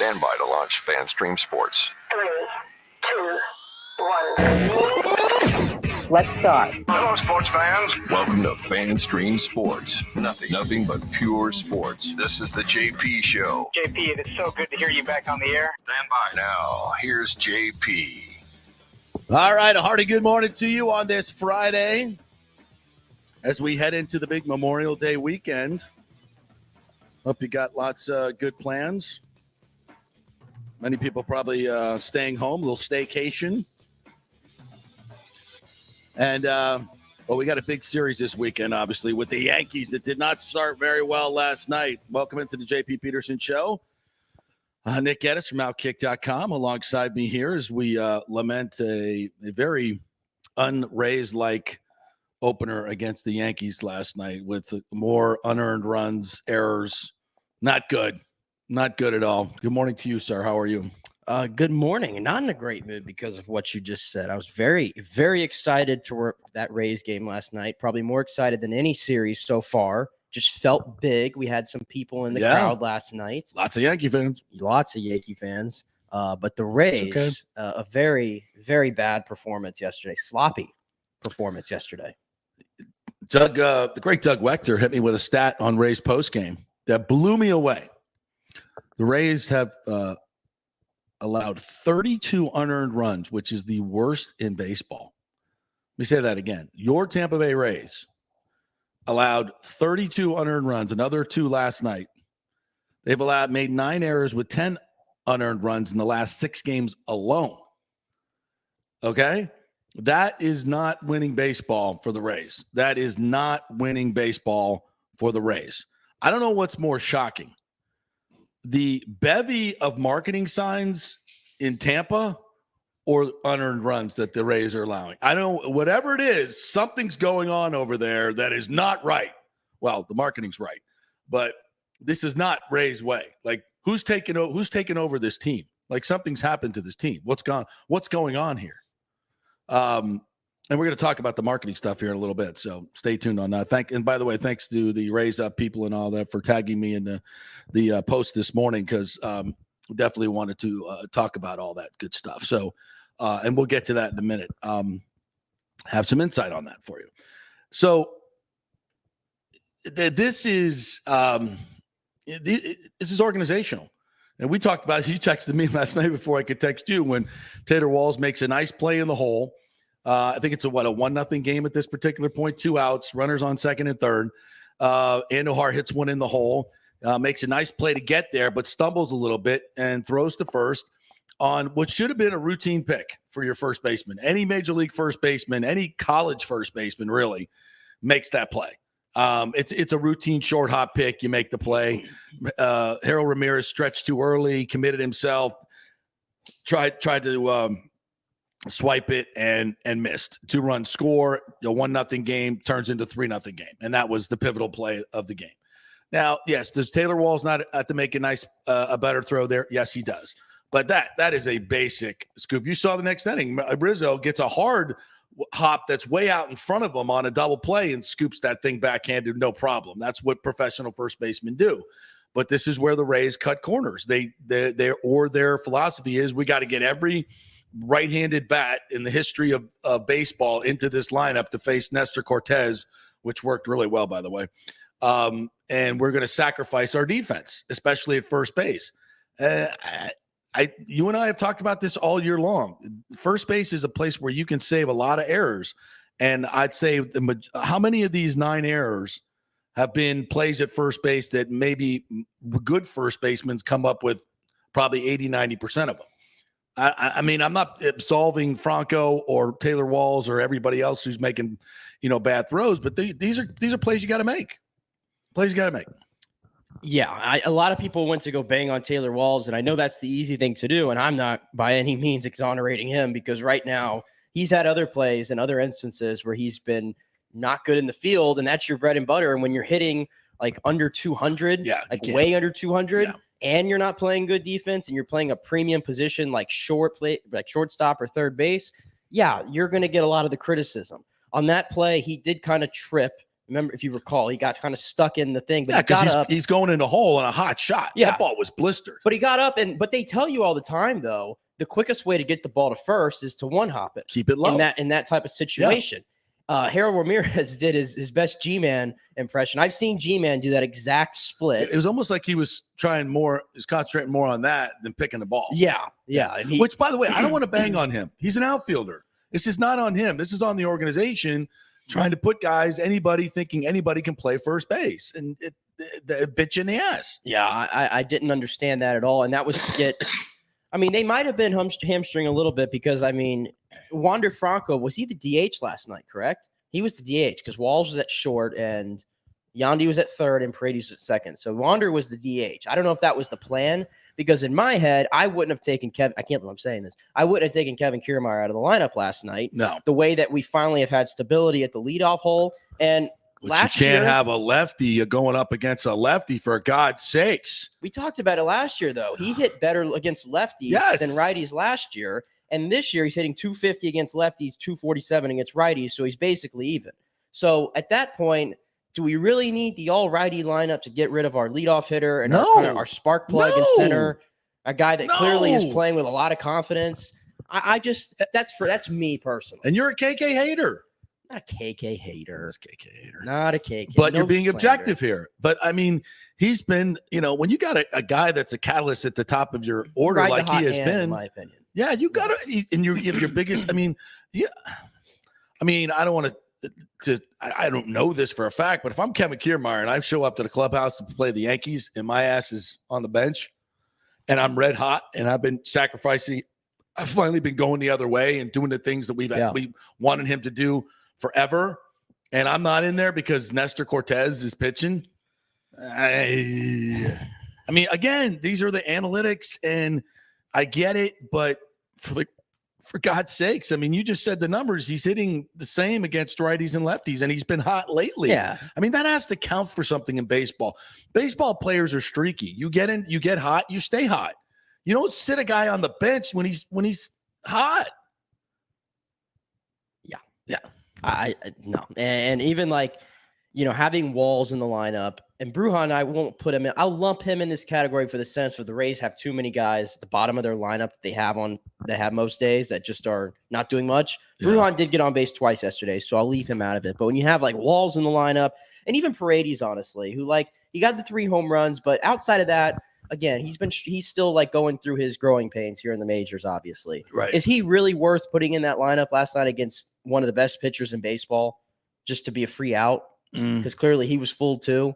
Stand by to launch FanStream Sports. 3, 2, 1. Let's start. Hello, sports fans. Welcome to FanStream Sports. Nothing but pure sports. This is the JP Show. JP, it is so good to hear you back on the air. Stand by. Now, here's JP. All right, a hearty good morning to you on this Friday as we head into the big Memorial Day weekend. Hope you got lots of good plans. Many people probably staying home, a little staycation. And, we got a big series this weekend, obviously, with the Yankees that did not start very well last night. Welcome into the JP Peterson Show. Nick Geddes from Outkick.com alongside me here as we lament a very unraised-like opener against the Yankees last night with more unearned runs, errors. Not good. Not good at all. Good morning to you, sir. How are you? Good morning. Not in a great mood because of what you just said. I was very, very excited for that Rays game last night. Probably more excited than any series so far. Just felt big. We had some people in the crowd last night. Lots of Yankee fans. But the Rays, a very, very bad performance yesterday. Sloppy performance yesterday. Doug, the great Doug Wechter hit me with a stat on Rays postgame that blew me away. The Rays have allowed 32 unearned runs, which is the worst in baseball. Let me say that again. Your Tampa Bay Rays allowed 32 unearned runs, another 2 last night. They've made 9 errors with 10 unearned runs in the last 6 games alone. Okay? That is not winning baseball for the Rays. That is not winning baseball for the Rays. I don't know what's more shocking. The bevy of marketing signs in Tampa or unearned runs that the Rays are allowing. I don't know. Whatever it is, something's going on over there that is not right. Well, the marketing's right, but this is not Rays way. Like, who's taking over this team? Like, something's happened to this team. What's going on here? And we're going to talk about the marketing stuff here in a little bit, so stay tuned on that. And by the way, thanks to the Raise Up people and all that for tagging me in the post this morning, because definitely wanted to talk about all that good stuff. So, and we'll get to that in a minute. Have some insight on that for you. So, this is organizational. And we talked about it. You texted me last night before I could text you when Taylor Walls makes a nice play in the hole. I think it's a 1-0 game at this particular point. 2 outs, runners on second and third. Andujar hits one in the hole, makes a nice play to get there, but stumbles a little bit and throws to first on what should have been a routine pick for your first baseman. Any major league first baseman, any college first baseman really makes that play. It's a routine short hop pick. You make the play. Harold Ramirez stretched too early, committed himself, tried to swipe it and missed. 2-run score, a 1-0 game turns into 3-0 game. And that was the pivotal play of the game. Now, yes, does Taylor Walls not have to make a better throw there? Yes, he does. But that is a basic scoop. You saw the next inning. Rizzo gets a hard hop that's way out in front of him on a double play and scoops that thing backhanded, no problem. That's what professional first basemen do. But this is where the Rays cut corners. Their philosophy is we got to get every right-handed bat in the history of baseball into this lineup to face Nestor Cortez, which worked really well, by the way. And we're going to sacrifice our defense, especially at first base. You and I have talked about this all year long. First base is a place where you can save a lot of errors. And I'd say how many of these 9 errors have been plays at first base that maybe good first basemen come up with probably 80-90% of them? I mean, I'm not absolving Franco or Taylor Walls or everybody else who's making, bad throws, but these are plays you got to make. Plays you got to make. Yeah, a lot of people went to go bang on Taylor Walls, and I know that's the easy thing to do, and I'm not by any means exonerating him because right now he's had other plays and other instances where he's been not good in the field, and that's your bread and butter. And when you're hitting like under 200, way under 200, and you're not playing good defense and you're playing a premium position like shortstop or third base, you're going to get a lot of the criticism. On that play, he did kind of trip Remember, if you recall, he got kind of stuck in the thing. But Yeah, he got because up. he's going in the hole on a hot shot. Yeah. That ball was blistered. But he got up, but they tell you all the time, though, the quickest way to get the ball to first is to one-hop it. Keep it low. In that type of situation. Harold Ramirez did his best G-Man impression. I've seen G-Man do that exact split. It was almost like he was concentrating more on that than picking the ball. Yeah. And Which, by the way, I don't want to bang on him. He's an outfielder. This is not on him. This is on the organization trying to put guys, thinking anybody can play first base. And it bitch in the ass. Yeah, I didn't understand that at all. And that was to get – I mean, they might have been hamstring a little bit because, I mean, Wander Franco, was he the DH last night, correct? He was the DH because Walls was at short and Yandy was at third and Paredes was at second. So Wander was the DH. I don't know if that was the plan because in my head, I wouldn't have taken Kevin – I can't believe I'm saying this. I wouldn't have taken Kevin Kiermaier out of the lineup last night. No. The way that we finally have had stability at the leadoff hole. And But you can't have a lefty going up against a lefty, for God's sakes. we talked about it last year, though. He hit better against lefties than righties last year. And this year, he's hitting 250 against lefties, 247 against righties. So he's basically even. So at that point, do we really need the all-righty lineup to get rid of our leadoff hitter and our spark plug in center, a guy that clearly is playing with a lot of confidence? I just that's me personally. And you're a KK hater. Not a KK hater. It's KK hater. Not a KK. But you're No being slander. objective here. But I mean, he's been, when you got a guy that's a catalyst at the top of your order Ride the like hot he has hand, in been. my opinion. Yeah, you got to, and you're your biggest. I mean, yeah. I mean, I don't want to. I don't know this for a fact, but if I'm Kevin Kiermaier and I show up to the clubhouse to play the Yankees and my ass is on the bench, and I'm red hot, and I've been sacrificing, I've finally been going the other way and doing the things that we wanted him to do forever, and I'm not in there because Nestor Cortez is pitching. I mean, again, these are the analytics, and I get it, but for God's sakes, I mean, you just said the numbers. He's hitting the same against righties and lefties, and he's been hot lately. Yeah. I mean, that has to count for something in baseball. Baseball players are streaky. You get hot, you stay hot. You don't sit a guy on the bench when he's hot. Yeah. I no. And even having Walls in the lineup and Brujan, I won't put him in. I'll lump him in this category for the sense of the Rays have too many guys at the bottom of their lineup that they have most days that just are not doing much. Yeah. Brujan did get on base twice yesterday, so I'll leave him out of it. But when you have Walls in the lineup and even Paredes, honestly, who he got the 3 home runs, but outside of that, again, he's still going through his growing pains here in the majors, obviously. Right. Is he really worth putting in that lineup last night against one of the best pitchers in baseball just to be a free out? Because clearly he was full too.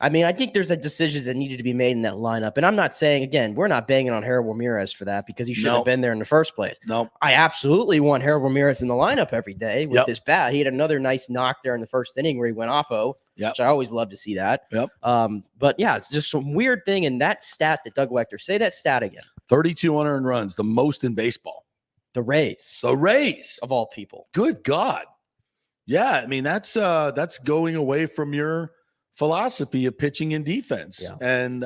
I mean, I think there's decisions that needed to be made in that lineup. And I'm not saying, again, we're not banging on Harold Ramirez for that because he shouldn't have been there in the first place. No. I absolutely want Harold Ramirez in the lineup every day with his bat. He had another nice knock there in the first inning where he went oppo, which I always love to see that. Yep. But yeah, it's just some weird thing. And that stat that Doug Wechter, say that stat again. 32 unearned runs, the most in baseball. The Rays. The Rays. Of all people. Good God. Yeah, I mean, that's going away from your philosophy of pitching and defense. Yeah. And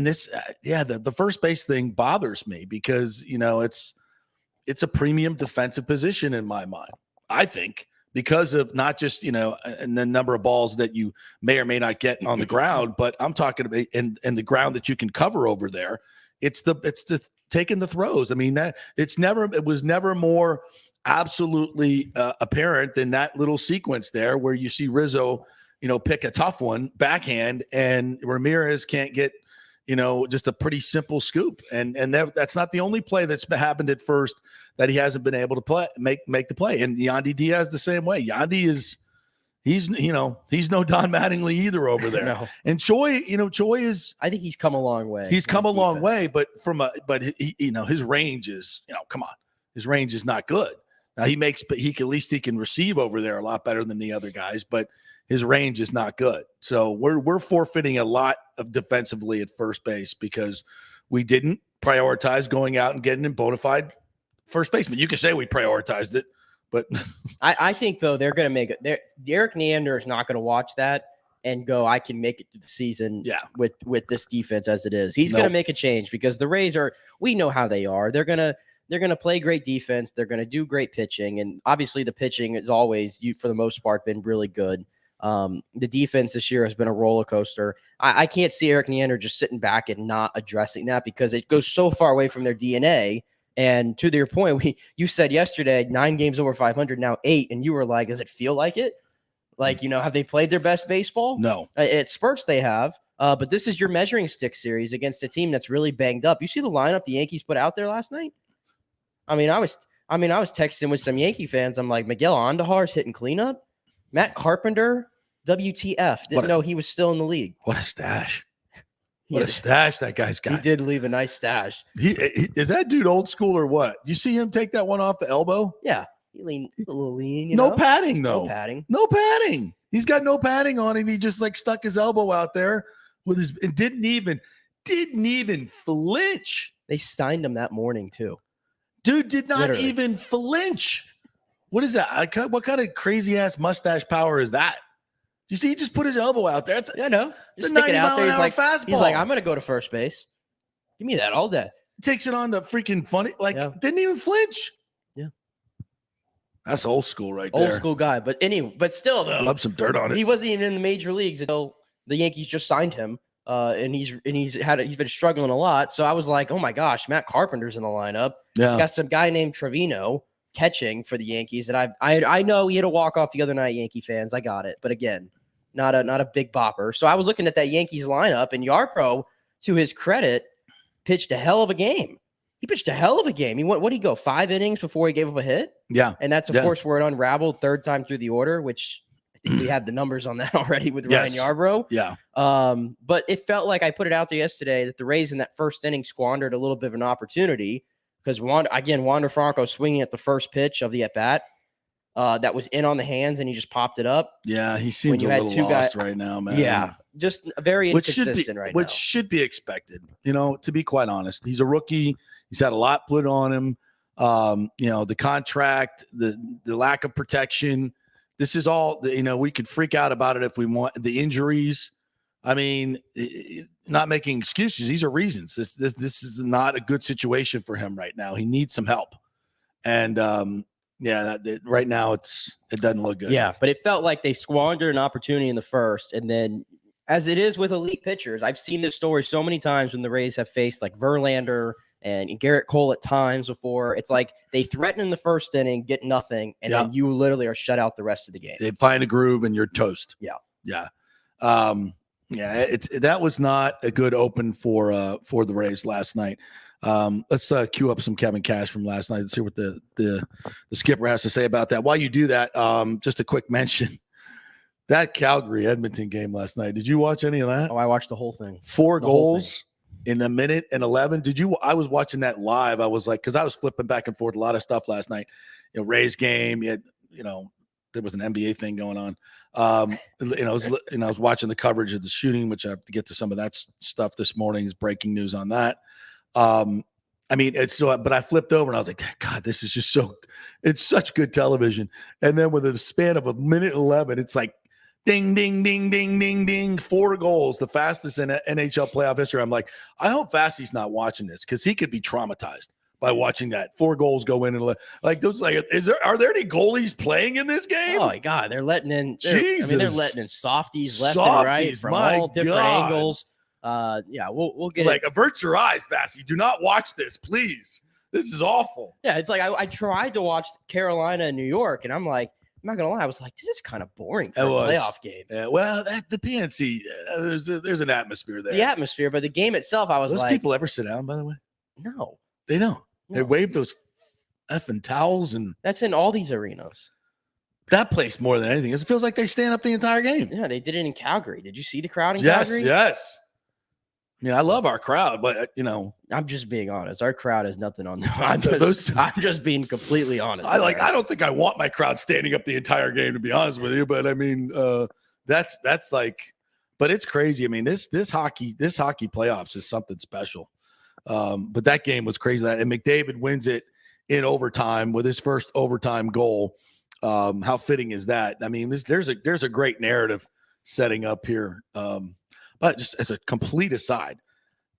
this, the first base thing bothers me because, it's a premium defensive position in my mind, I think, because of not just, and the number of balls that you may or may not get on the ground, but I'm talking about and the ground that you can cover over there. It's the taking the throws. I mean, it was never more absolutely apparent than that little sequence there where you see Rizzo, pick a tough one backhand and Ramirez can't get, just a pretty simple scoop. And that's not the only play that's happened at first that he hasn't been able to make the play. And Yandy Diaz the same way. Yandy he's no Don Mattingly either over there. No. And Choi is, I think he's come a long way. He's come a long way, but his range is, come on, his range is not good. Now he can receive over there a lot better than the other guys, but his range is not good. So we're forfeiting a lot of defensively at first base because we didn't prioritize going out and getting a bona fide first baseman. You can say we prioritized it, but I think though they're going to make it. Derek Neander is not going to watch that and go, I can make it to the season with this defense as it is. He's going to make a change because the Rays we know how they are. They're going to they're going to play great defense. They're going to do great pitching. And obviously the pitching is always, for the most part, been really good. The defense this year has been a roller coaster. I can't see Eric Neander just sitting back and not addressing that because it goes so far away from their DNA. And to your point, you said yesterday, 9 games over 500, now 8. And you were like, does it feel like it? Like, have they played their best baseball? No. At spurts they have. But this is your measuring stick series against a team that's really banged up. You see the lineup the Yankees put out there last night? I was texting with some Yankee fans. I'm like, Miguel Andujar's hitting cleanup. Matt Carpenter, WTF. Didn't know he was still in the league. What a stash. What a stash that guy's got. He did leave a nice stash. Is that dude old school or what? You see him take that one off the elbow? Yeah. He leaned a little lean. No padding, though. No padding. He's got no padding on him. He just stuck his elbow out there with his and didn't even flinch. They signed him that morning, too. Dude did not even flinch. What is that? What kind of crazy ass mustache power is that? You see, he just put his elbow out there. I know. It's a 90 mile an hour fastball. He's like, I'm going to go to first base. Give me that all day. Takes it on the freaking funny. Didn't even flinch. Yeah. That's old school right there. Old school guy. But still, though. Rub some dirt on it. He wasn't even in the major leagues until the Yankees just signed him. And he's been struggling a lot. So I was like, oh my gosh, Matt Carpenter's in the lineup. Yeah. Got some guy named Trevino catching for the Yankees. And I know he had a walk-off the other night, Yankee fans. I got it. But again, not a big bopper. So I was looking at that Yankees lineup, and Yarbrough, to his credit, pitched a hell of a game. He pitched a hell of a game. What did he go, 5 innings before he gave up a hit? Yeah. And that's, of course, where it unraveled third time through the order, which I think we have the numbers on that already with Ryan Yarbrough. Yeah. But it felt like I put it out there yesterday that the Rays in that first inning squandered a little bit of an opportunity because, Wander Franco swinging at the first pitch of the at-bat. That was in on the hands, and he just popped it up. Yeah, he seems a little lost right now, man. Yeah, just very inconsistent right now. Which should be expected, to be quite honest. He's a rookie. He's had a lot put on him. The contract, the lack of protection. This is all, we could freak out about it if we want. The injuries. I mean, not making excuses. These are reasons. This is not a good situation for him right now. He needs some help. And, right now it doesn't look good. Yeah, but it felt like they squandered an opportunity in the first. And then, as it is with elite pitchers, I've seen this story so many times when the Rays have faced like Verlander and Garrett Cole at times before. It's like they threaten in the first inning, get nothing, and then you literally are shut out the rest of the game. They find a groove and you're toast. Yeah. Yeah. That was not a good open for the Rays last night. Let's cue up some Kevin Cash from last night. Let's hear what the skipper has to say about that. While you do that, just a quick mention. That Calgary Edmonton game last night. Did you watch any of that? Oh, I watched the whole thing. 4 goals in a minute and 11. I was watching that live. I was like, because I was flipping back and forth a lot of stuff last night. Rays game. You had, there was an NBA thing going on. I was watching the coverage of the shooting, which I have to get to some of that stuff this morning. Is breaking news on that. But I flipped over and I was like, God, this is just it's such good television. And then with a span of a minute 11, it's like ding, ding, ding, ding, ding, ding, 4 goals, the fastest in NHL playoff history. I'm like, I hope Fassy's not watching this because he could be traumatized by watching that 4 goals go in and like those. Like, are there any goalies playing in this game? Oh my God, they're letting in. Jesus, they're letting in softies left and right from all different angles. We'll get like avert your eyes, Vassy. Do not watch this, please. This is awful. Yeah, it's like I tried to watch Carolina and New York, and I'm like, I'm not gonna lie, I was like, this is kind of boring for a playoff game. Yeah, well, the PNC, there's an atmosphere there. The atmosphere, but the game itself, I was those like, people ever sit down? By the way, no, they don't. No. They wave those effing towels, and that's in all these arenas. That place more than anything, it feels like they stand up the entire game. Yeah, they did it in Calgary. Did you see the crowd in Calgary? Yes. I mean, I love our crowd, but I'm just being honest. Our crowd is nothing on them. I'm just being completely honest. I don't think I want my crowd standing up the entire game, to be honest with you. But I mean, that's like, but it's crazy. I mean, this hockey playoffs is something special. But that game was crazy. And McDavid wins it in overtime with his first overtime goal. How fitting is that? I mean, there's a great narrative setting up here. But just as a complete aside,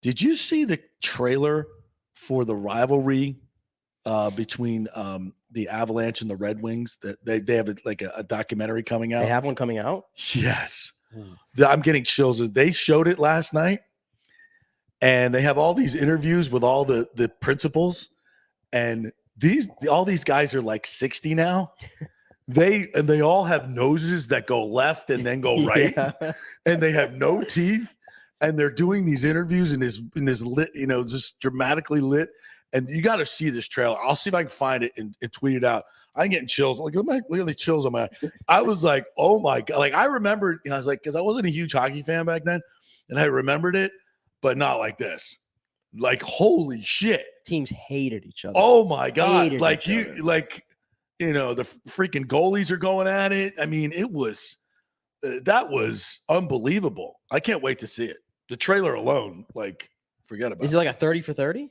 did you see the trailer for the rivalry between the Avalanche and the Red Wings. That they have a documentary coming out. They have one coming out? Yes. I'm getting chills. They showed it last night, and they have all these interviews with all the principals, and all these guys are like 60 now. They all have noses that go left and then go right, and they have no teeth, and they're doing these interviews in this lit, just dramatically lit. And you got to see this trailer. I'll see if I can find it and tweet it out. I'm getting chills. Like, look at the chills on my. I was like, oh my god! Like I remembered, I was like, because I wasn't a huge hockey fan back then, and I remembered it, but not like this. Like, holy shit! Teams hated each other. Oh my god! Hated Like each other. the freaking goalies are going at it. I mean, it was that was unbelievable. I can't wait to see it. The trailer alone, like, forget about it. Is it like a 30 for 30?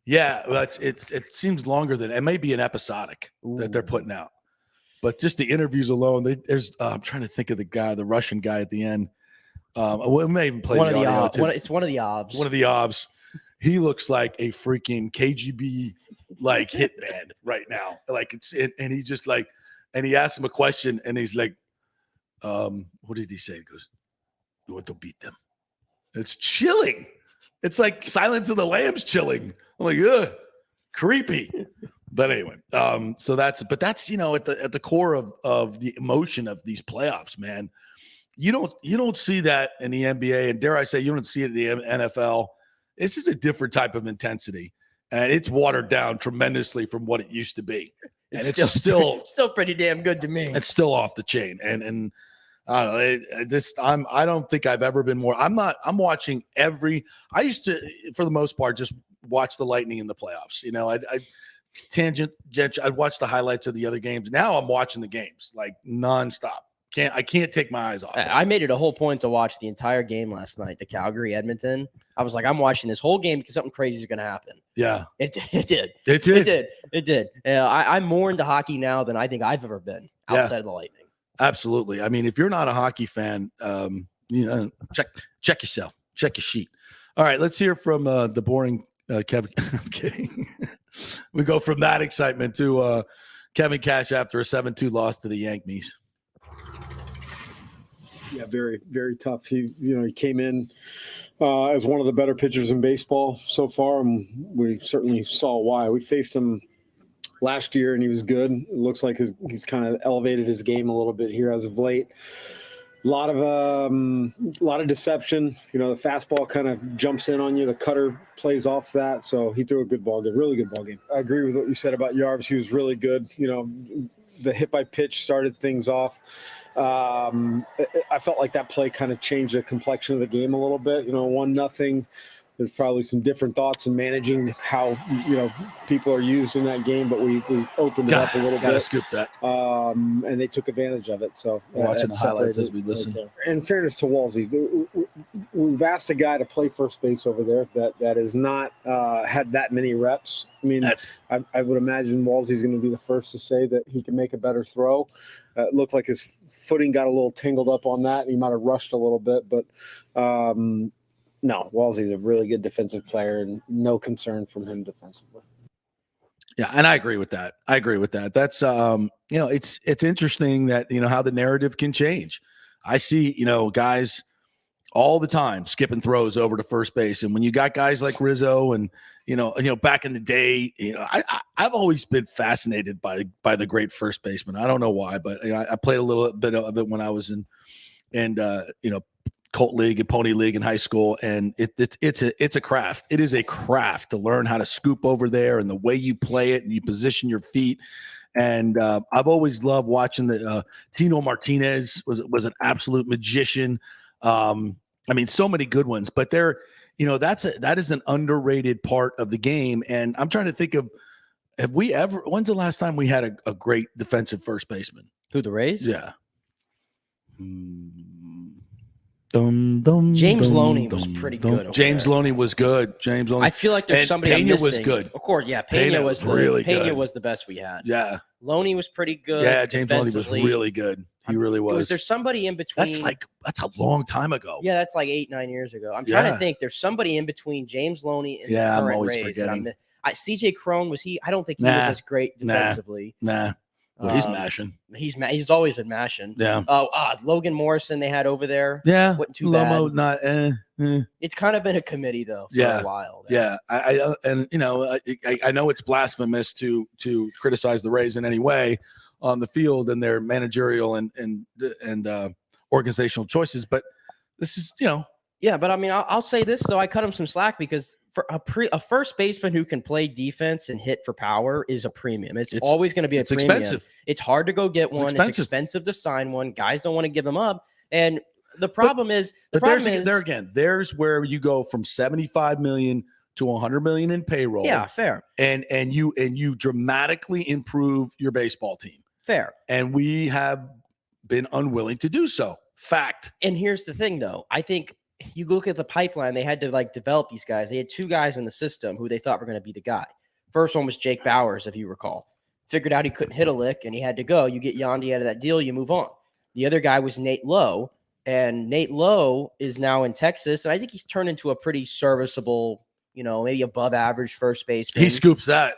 Yeah, it seems longer than it may be an episodic that they're putting out, but just the interviews alone. I'm trying to think of the Russian guy at the end. We may even play One of the audio obs. too. It's one of the obs. One of the obs. He looks like a freaking KGB like hitman right now. Like and he's just like, and he asks him a question, and he's like, "What did he say?" He goes, "You want to beat them?" It's chilling. It's like Silence of the Lambs chilling. I'm like, ugh, creepy. But anyway, so that's at the core of the emotion of these playoffs, man. You don't see that in the NBA, and dare I say, you don't see it in the NFL. This is a different type of intensity, and it's watered down tremendously from what it used to be. And it's still pretty damn good to me. It's still off the chain, and I don't know. I don't think I've ever been more. I'm watching every. I used to, for the most part, just watch the Lightning in the playoffs. I'd watch the highlights of the other games. Now I'm watching the games like nonstop. I can't take my eyes off it. I made it a whole point to watch the entire game last night, the Calgary Edmonton. I was like, I'm watching this whole game because something crazy is going to happen. Yeah, it did. It did. I'm more into hockey now than I think I've ever been outside of the Lightning. Absolutely. I mean, if you're not a hockey fan, check yourself, check your sheet. All right, let's hear from the boring Kevin. I'm kidding. We go from that excitement to Kevin Cash after a 7-2 loss to the Yankees. Yeah, very, very tough. He came in as one of the better pitchers in baseball so far, and we certainly saw why. We faced him last year, and he was good. It looks like he's kind of elevated his game a little bit here as of late. A lot of deception. The fastball kind of jumps in on you. The cutter plays off that. So he threw a good ball game, really good ball game. I agree with what you said about Yarbs. He was really good. The hit by pitch started things off. I felt like that play kind of changed the complexion of the game a little bit. 1-0. There's probably some different thoughts in managing how people are used in that game, but we opened it up a little bit. Got to scoop that. And they took advantage of of it. Watching the highlights as we listen. In fairness to Walsey, we've asked a guy to play first base over there that has not had that many reps. I mean, I would imagine Walsey's going to be the first to say that he can make a better throw. It looked like his footing got a little tangled up on that. He might have rushed a little bit, but no, Walsey's a really good defensive player, and no concern from him defensively. Yeah, and I agree with that. That's it's interesting that how the narrative can change. I see guys all the time skipping throws over to first base, and when you got guys like Rizzo and back in the day, I've always been fascinated by the great first baseman. I don't know why, but I played a little bit of it when I was in Colt League and Pony League in high school, and it's a craft. It is a craft to learn how to scoop over there and the way you play it and you position your feet. And I've always loved watching the Tino Martinez was an absolute magician. I mean, so many good ones, but that is an underrated part of the game. And I'm trying to think of, when's the last time we had a great defensive first baseman? Who, the Rays? Yeah. James Loney was pretty good. James Loney was good. I feel like there's somebody Pena missing. was good. Of course, yeah. Pena was really good. Pena was the best we had. Yeah. Loney was pretty good. Yeah, James Loney was really good. He really was. Was there somebody in between? That's a long time ago. Yeah, that's like 8-9 years ago. I'm trying to think. There's somebody in between James Loney and the current I'm always Rays. forgetting. CJ Crone, I don't think he was as great defensively. Nah. Well, he's mashing. He's always been mashing. Yeah. Logan Morrison they had over there. Yeah. Wasn't too Lomo, bad. not. It's kind of been a committee though for a while. Yeah. I know it's blasphemous to criticize the Rays in any way on the field and their managerial and organizational choices, but this is, Yeah, but I mean, I'll say this though. I cut him some slack because for a first baseman who can play defense and hit for power is a premium. It's always going to be a premium. Expensive. It's hard to go get one. It's expensive to sign one. Guys don't want to give them up. And the problem is, there's where you go from 75 million to 100 million in payroll. Yeah, fair. And you dramatically improve your baseball team. Fair. And we have been unwilling to do so. Fact. And here's the thing, though. I think you look at the pipeline, they had to develop these guys. They had 2 guys in the system who they thought were going to be the guy. First one was Jake Bowers, if you recall. Figured out he couldn't hit a lick and he had to go. You get Yandy out of that deal, you move on. The other guy was Nate Lowe, and Nate Lowe is now in Texas, and I think he's turned into a pretty serviceable, maybe above average first baseman. He scoops that.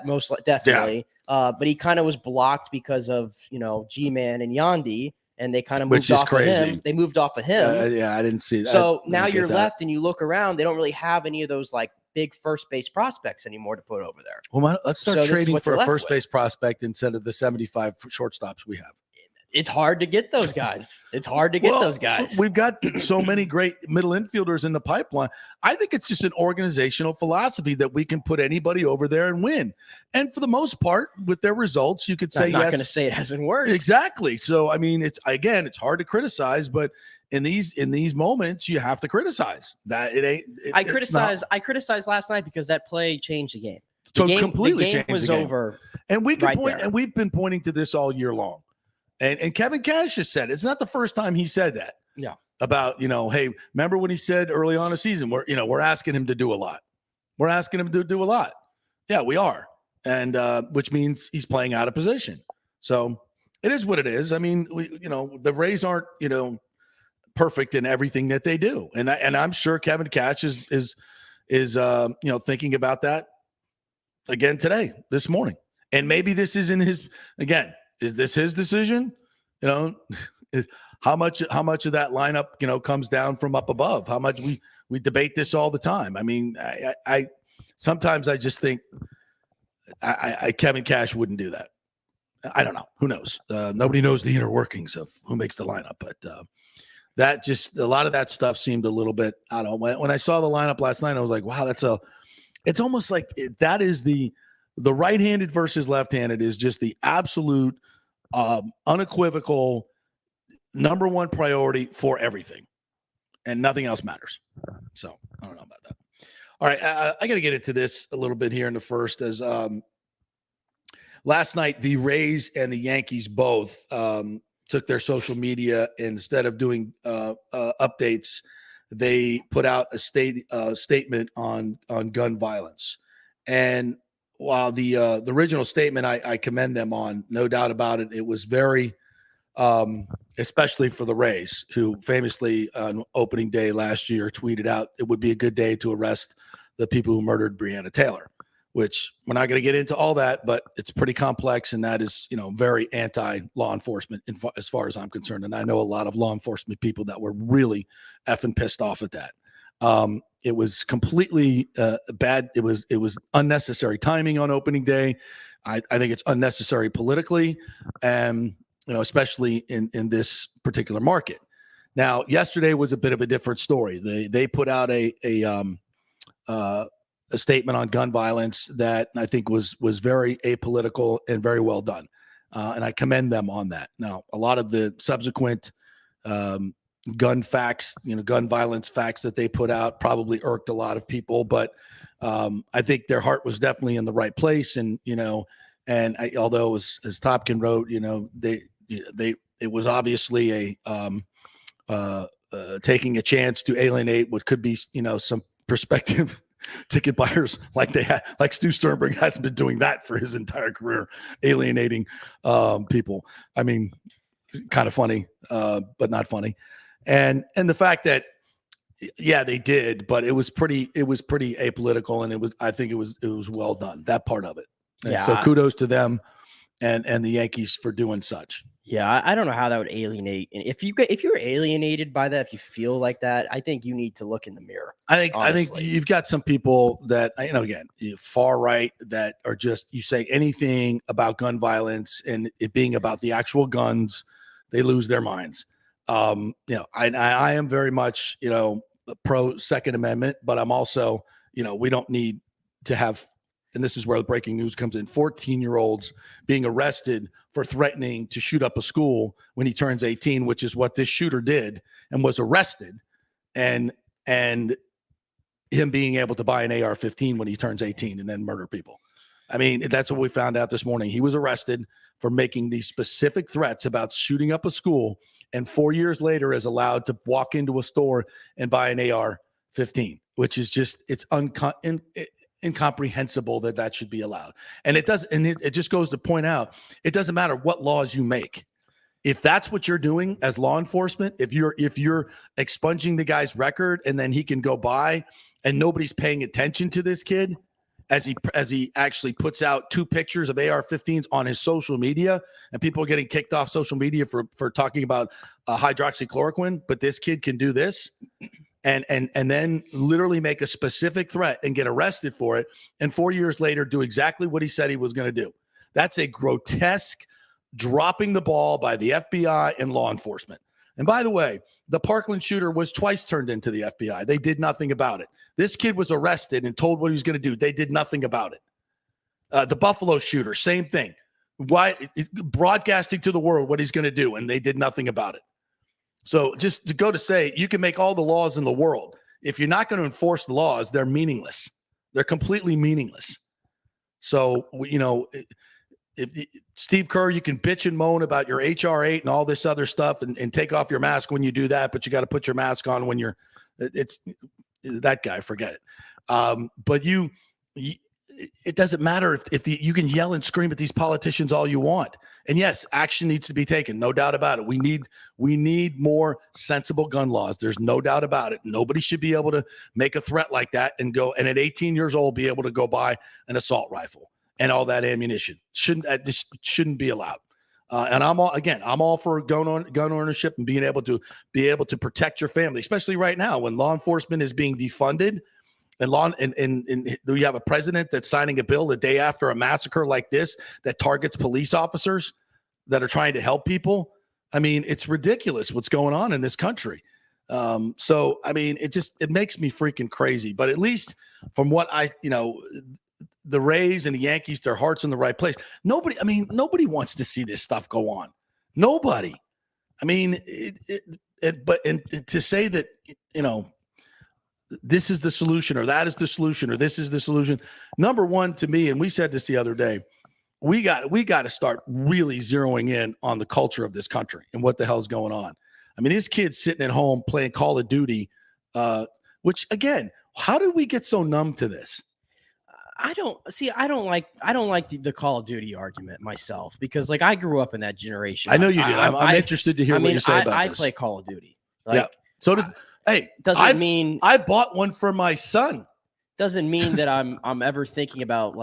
Most definitely. Yeah. But he kind of was blocked because of, G-Man and Yandy. And they kind of moved off of him. They moved off of him. I didn't see that. So now you're left and you look around. They don't really have any of those big first base prospects anymore to put over there. Well, let's start trading for a first base prospect instead of the 75 shortstops we have. It's hard to get those guys. We've got so many great middle infielders in the pipeline. I think it's just an organizational philosophy that we can put anybody over there and win. And for the most part, with their results, you could say yes. I'm not going to say it hasn't worked. Exactly. So, I mean, it's hard to criticize, but in these moments, you have to criticize. That it ain't. I criticized last night because that play changed the game. The game was over. And we can point, and we've been pointing to this all year long. And Kevin Cash has said it's not the first time he said that. Yeah. About, hey, remember when he said early on the season, we're asking him to do a lot. We're asking him to do a lot. Yeah, we are. And which means he's playing out of position. So it is what it is. I mean, the Rays aren't, perfect in everything that they do. And I'm sure Kevin Cash is thinking about that again this morning. And maybe this isn't is this his decision? How much of that lineup, comes down from up above? How much we debate this all the time. I mean, I sometimes I just think Kevin Cash wouldn't do that. I don't know. Who knows? Nobody knows the inner workings of who makes the lineup, but that just a lot of that stuff seemed a little bit. I don't know. When I saw the lineup last night, I was like, wow, it's almost like that is the right-handed versus left-handed is just the absolute unequivocal number one priority for everything, and nothing else matters. So I don't know about that. All right, I got to get into this a little bit here in the first. As last night, the Rays and the Yankees both took their social media, instead of doing updates, they put out a statement on gun violence. And while the original statement I commend them on, no doubt about it, it was very, especially for the Rays, who famously on opening day last year tweeted out it would be a good day to arrest the people who murdered Breonna Taylor, which we're not going to get into all that, but it's pretty complex, and that is, very anti-law enforcement as far as I'm concerned. And I know a lot of law enforcement people that were really effing pissed off at that. It was completely bad. It was unnecessary timing on opening day. I think it's unnecessary politically, and especially in this particular market. Now, yesterday was a bit of a different story. They put out a statement on gun violence that I think was very apolitical and very well done, and I commend them on that. Now, a lot of the subsequent gun facts, gun violence facts that they put out probably irked a lot of people, but I think their heart was definitely in the right place. And, although as Topkin wrote, it was obviously a taking a chance to alienate what could be, some prospective ticket buyers like Stu Sternberg hasn't been doing that for his entire career, alienating people. I mean, kind of funny, but not funny. And the fact that, Yeah, they did, but it was pretty apolitical, and I think it was well done, that part of it. And so kudos to them and the Yankees for doing such. Yeah, I don't know how that would alienate. And if you're alienated by that, if you feel like that, I think you need to look in the mirror. I think you've got some people that, again, far right, that are just, you say anything about gun violence and it being about the actual guns, they lose their minds. I am very much, pro Second Amendment, but I'm also, we don't need to have, and this is where the breaking news comes in, 14-year-olds being arrested for threatening to shoot up a school when he turns 18, which is what this shooter did, and was arrested, and him being able to buy an AR-15 when he turns 18 and then murder people. I mean, that's what we found out this morning. He was arrested for making these specific threats about shooting up a school, and 4 years later is allowed to walk into a store and buy an AR-15, which is just, it's incomprehensible that should be allowed. And it does, and it just goes to point out, it doesn't matter what laws you make. If that's what you're doing as law enforcement, if you're expunging the guy's record and then he can go by and nobody's paying attention to this kid as he actually puts out 2 pictures of AR-15s on his social media, and people are getting kicked off social media for talking about hydroxychloroquine, but this kid can do this and then literally make a specific threat and get arrested for it, and 4 years later do exactly what he said he was going to do. That's a grotesque dropping the ball by the FBI and law enforcement. And by the way, the Parkland shooter was twice turned into the FBI. They did nothing about it. This kid was arrested and told what he was going to do. They did nothing about it. The Buffalo shooter, same thing. Why broadcasting to the world what he's going to do, and they did nothing about it. So just to go to say, you can make all the laws in the world. If you're not going to enforce the laws, they're meaningless. They're completely meaningless. So, if Steve Kerr, you can bitch and moan about your HR8 and all this other stuff and take off your mask when you do that, but you got to put your mask on when it's that guy, forget it. But it doesn't matter if you can yell and scream at these politicians all you want. And yes, action needs to be taken. No doubt about it. We need more sensible gun laws. There's no doubt about it. Nobody should be able to make a threat like that and at 18 years old, be able to go buy an assault rifle and all that ammunition. This shouldn't be allowed. And I'm all for gun ownership and being able to protect your family, especially right now when law enforcement is being defunded. And you have a president that's signing a bill the day after a massacre like this that targets police officers that are trying to help people. I mean, it's ridiculous what's going on in this country. So, I mean, it makes me freaking crazy. But at least from what the Rays and the Yankees, their heart's in the right place. Nobody wants to see this stuff go on. Nobody. I mean, but to say that, this is the solution or that is the solution or this is the solution. Number one, to me, and we said this the other day, we got to start really zeroing in on the culture of this country and what the hell's going on. I mean, this kid's sitting at home playing Call of Duty, which again, how did we get so numb to this? I don't like the Call of Duty argument myself, because like I grew up in that generation. I know you did. I'm interested to hear what you say about this. I play Call of Duty. Yeah. So does I bought one for my son. Doesn't mean that I'm ever thinking about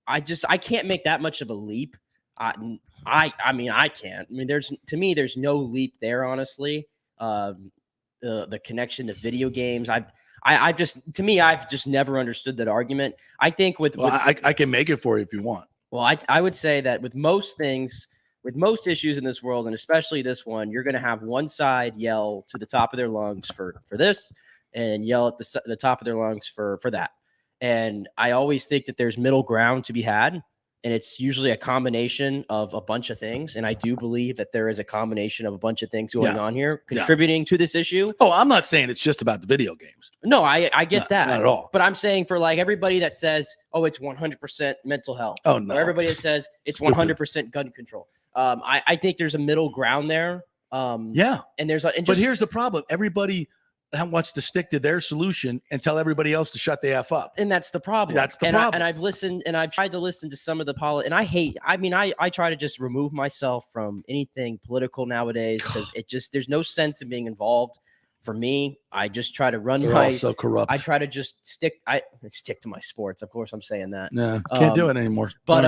I can't make that much of a leap. I mean I can't. I mean there's no leap there, honestly. The connection to video games. I've just never understood that argument. I think I can make it for you if you want. Well, I would say that with most things, with most issues in this world, and especially this one, you're going to have one side yell to the top of their lungs for this and yell at the top of their lungs for that. And I always think that there's middle ground to be had, and it's usually a combination of a bunch of things. And I do believe that there is a combination of a bunch of things going on here contributing to this issue. Oh, I'm not saying it's just about the video games. No, I get that. Not at all. But I'm saying for everybody that says, oh, it's 100% mental health. Oh, no. Or everybody that says it's 100% gun control. I think there's a middle ground there. And but here's the problem. Everybody wants to stick to their solution and tell everybody else to shut the F up. And that's the problem. I've listened and I've tried to listen to some of the and I try to just remove myself from anything political nowadays because there's no sense in being involved. For me, I just try to run They're all so corrupt. I try to just stick to my sports. Of course, I'm saying that. No, can't do it anymore. But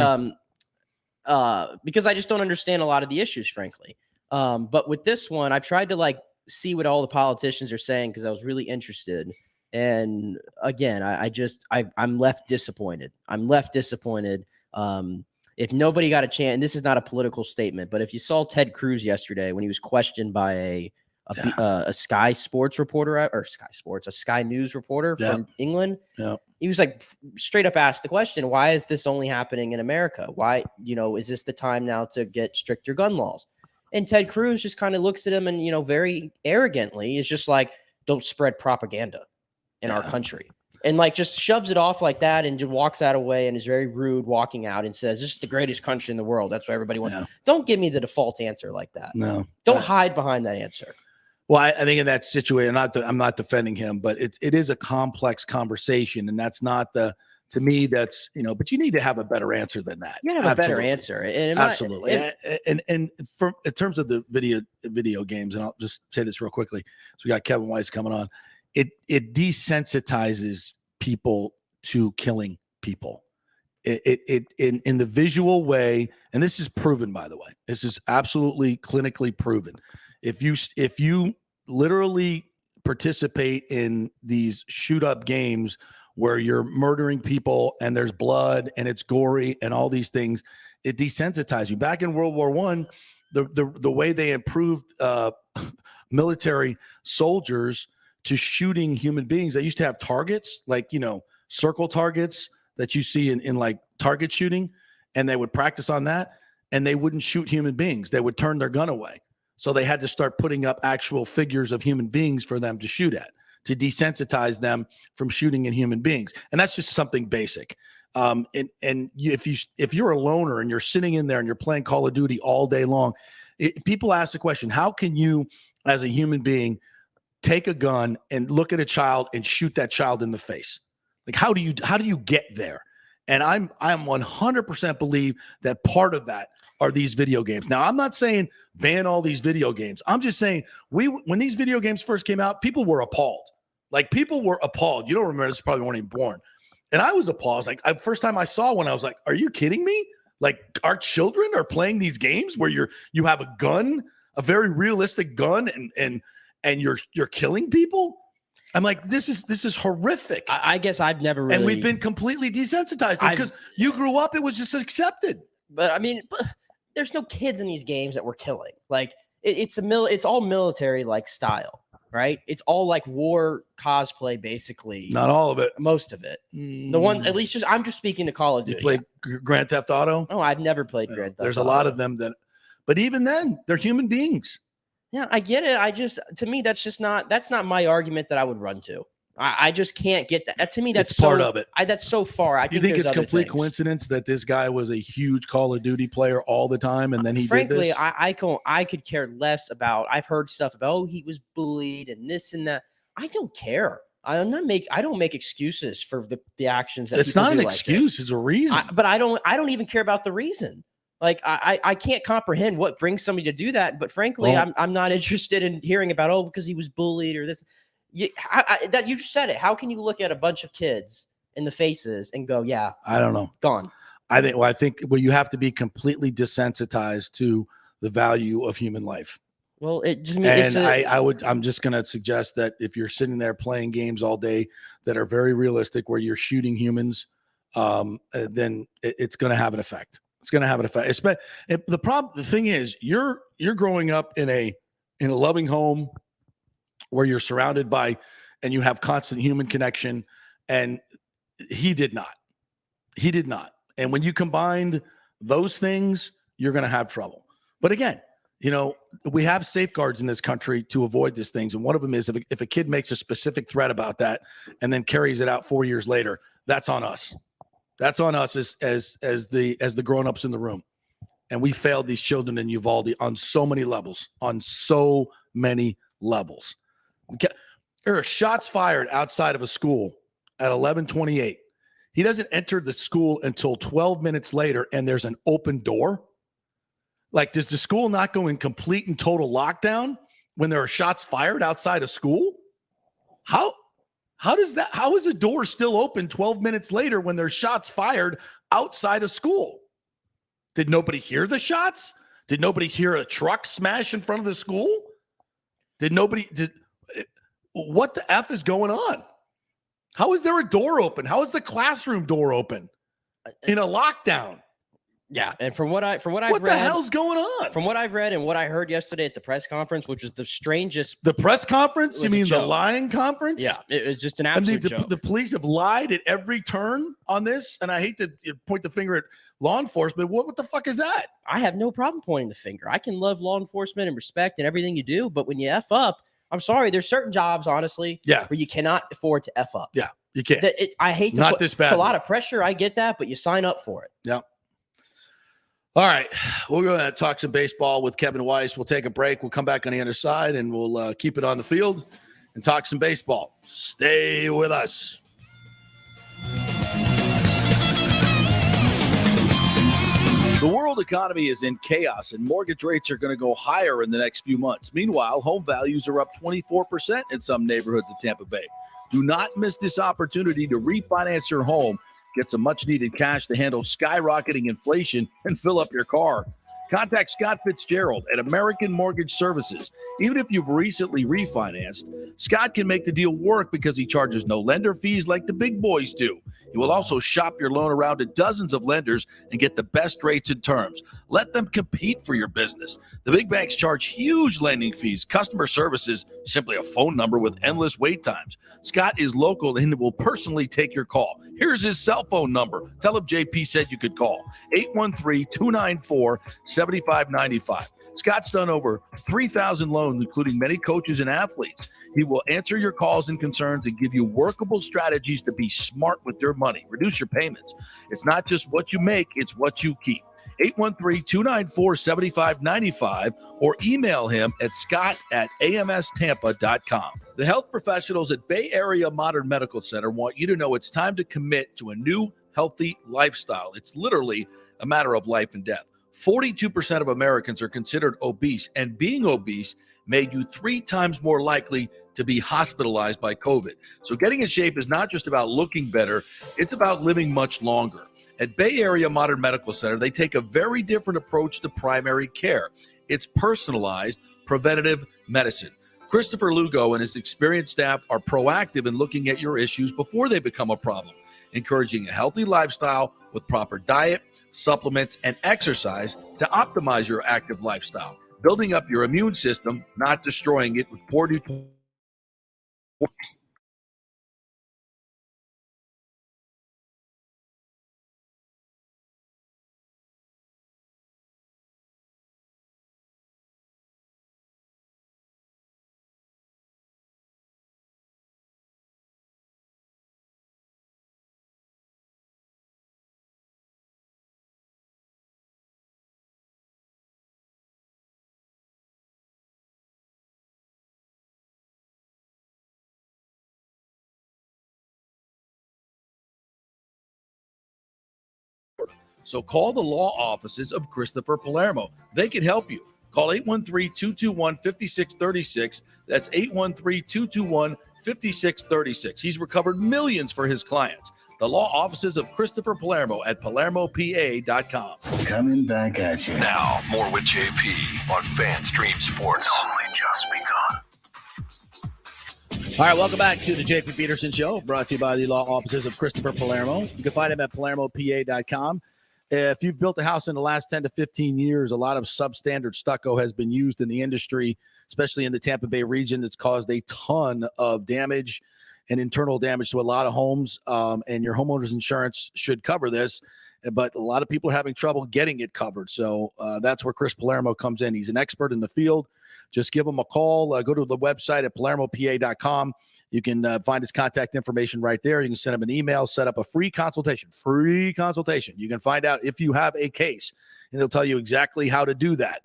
Sorry. because I just don't understand a lot of the issues, frankly. But with this one, I've tried to like see what all the politicians are saying because I was really interested. And again, I'm left disappointed. If nobody got a chance, and this is not a political statement, but if you saw Ted Cruz yesterday when he was questioned by a Sky Sports reporter a Sky News reporter from England, he was like straight up asked the question, why is this only happening in America? Why, is this the time now to get stricter gun laws? And Ted Cruz just kind of looks at him and, very arrogantly is just like, don't spread propaganda in our country. And like just shoves it off like that and just walks out away and is very rude walking out and says, this is the greatest country in the world. That's what everybody wants. Yeah. Don't give me the default answer like that. No. Don't hide behind that answer. Well, I think in that situation, I'm not defending him, but it is a complex conversation. And that's not to me, that's, but you need to have a better answer than that. You have a better answer. And Absolutely. And in terms of the video games, and I'll just say this real quickly. So we got Kevin Weiss coming on. It desensitizes people to killing people. It in the visual way, and this is proven, by the way. This is absolutely clinically proven. If you literally participate in these shoot up games where you're murdering people and there's blood and it's gory and all these things, it desensitizes you. Back in World War I, the way they improved military soldiers to shooting human beings, they used to have targets, like, circle targets that you see in like target shooting, and they would practice on that, and they wouldn't shoot human beings. They would turn their gun away. So they had to start putting up actual figures of human beings for them to shoot at, to desensitize them from shooting at human beings. And that's just something basic. If you're a loner and you're sitting in there and you're playing Call of Duty all day long, people ask the question, how can you, as a human being, take a gun and look at a child and shoot that child in the face? Like, how do you get there? And I'm 100% believe that part of that are these video games. Now, I'm not saying ban all these video games. I'm just saying when these video games first came out, people were appalled. Like, people were appalled. You don't remember this, probably weren't even born. And I was appalled. Like, first time I saw one, I was like, are you kidding me? Like, our children are playing these games where you have a gun, a very realistic gun, and you're killing people? I'm like, this is horrific. I guess I've never really. And we've been completely desensitized because you grew up, it was just accepted. But I mean, there's no kids in these games that we're killing. Like, it's all military like style, right? It's all like war cosplay, basically. Not all of it. Most of it. The one, at least, I'm just speaking to Call of Duty. You played Grand Theft Auto? Oh, I've never played Grand Theft Auto. There's a lot of them but even then, they're human beings. Yeah, I get it. To me, that's not my argument that I would run to. I just can't get that. To me, that's part of it. That's so far. You think it's complete coincidence that this guy was a huge Call of Duty player all the time, and then he did this? Frankly, I could care less about. I've heard stuff about he was bullied and this and that. I don't care. I don't make excuses for the actions that it's not an excuse. It's a reason. But I don't even care about the reason. Like, I can't comprehend what brings somebody to do that. But frankly, I'm not interested in hearing about, because he was bullied or this. You just said it. How can you look at a bunch of kids in the faces and go, yeah, I don't know, gone? I think you have to be completely desensitized to the value of human life. Well, it just means, I'm just going to suggest that if you're sitting there playing games all day that are very realistic, where you're shooting humans, then it's going to have an effect. It's going to have an effect. The thing is, you're growing up in a loving home where you're surrounded by, and you have constant human connection, and he did not. And when you combined those things, you're going to have trouble. But again, we have safeguards in this country to avoid these things. And one of them is if a kid makes a specific threat about that and then carries it out 4 years later, that's on us. That's on us as the grown-ups in the room. And we failed these children in Uvalde on so many levels. There are shots fired outside of a school at 11:28. He doesn't enter the school until 12 minutes later, and there's an open door. Like, does the school not go in complete and total lockdown when there are shots fired outside of school? How is a door still open 12 minutes later when there's shots fired outside of school? Did nobody hear the shots? Did nobody hear a truck smash in front of the school? What the F is going on? How is there a door open? How is the classroom door open in a lockdown? Yeah, and from what I've read, what the hell's going on? From what I've read and what I heard yesterday at the press conference, which was the strangest. The press conference? You mean the joke. lying conference? Yeah, it was just an absolute joke. The police have lied at every turn on this, and I hate to point the finger at law enforcement. What the fuck is that? I have no problem pointing the finger. I can love law enforcement and respect and everything you do, but when you F up, I'm sorry, there's certain jobs, honestly, where you cannot afford to F up. Yeah, you can't. I hate to Not this bad. It's a lot of pressure. I get that, but you sign up for it. Yeah. All right. We're going to talk some baseball with Kevin Weiss. We'll take a break. We'll come back on the other side, and we'll keep it on the field and talk some baseball. Stay with us. The world economy is in chaos, and mortgage rates are going to go higher in the next few months. Meanwhile, home values are up 24% in some neighborhoods of Tampa Bay. Do not miss this opportunity to refinance your home, get some much-needed cash to handle skyrocketing inflation, and fill up your car. Contact Scott Fitzgerald at American Mortgage Services. Even if you've recently refinanced, Scott can make the deal work because he charges no lender fees like the big boys do. He will also shop your loan around to dozens of lenders and get the best rates and terms. Let them compete for your business. The big banks charge huge lending fees. Customer service is simply a phone number with endless wait times. Scott is local and will personally take your call. Here's his cell phone number. Tell him JP said you could call. 813-294-7595. Scott's done over 3,000 loans, including many coaches and athletes. He will answer your calls and concerns and give you workable strategies to be smart with your money. Reduce your payments. It's not just what you make, it's what you keep. 813-294-7595 or email him at scott@amstampa.com. The health professionals at Bay Area Modern Medical Center want you to know it's time to commit to a new healthy lifestyle. It's literally a matter of life and death. 42% of Americans are considered obese, and being obese made you 3 times more likely to be hospitalized by COVID. So getting in shape is not just about looking better, it's about living much longer. At Bay Area Modern Medical Center, they take a very different approach to primary care. It's personalized, preventative medicine. Christopher Lugo and his experienced staff are proactive in looking at your issues before they become a problem, encouraging a healthy lifestyle with proper diet, supplements, and exercise to optimize your active lifestyle, building up your immune system, not destroying it with poor nutrition. So call the law offices of Christopher Palermo. They can help you. Call 813-221-5636. That's 813-221-5636. He's recovered millions for his clients. The law offices of Christopher Palermo at PalermoPA.com. Coming back at you. Now, more with JP on FanStream Sports. It's only just begun. All right, welcome back to the JP Peterson Show, brought to you by the law offices of Christopher Palermo. You can find him at PalermoPA.com. If you've built a house in the last 10 to 15 years, a lot of substandard stucco has been used in the industry, especially in the Tampa Bay region. It's caused a ton of damage and internal damage to a lot of homes, and your homeowner's insurance should cover this, but a lot of people are having trouble getting it covered. So that's where Chris Palermo comes in. He's an expert in the field. Just give him a call. Go to the website at PalermoPA.com. You can find his contact information right there. You can send him an email, set up a free consultation. You can find out if you have a case, and they'll tell you exactly how to do that.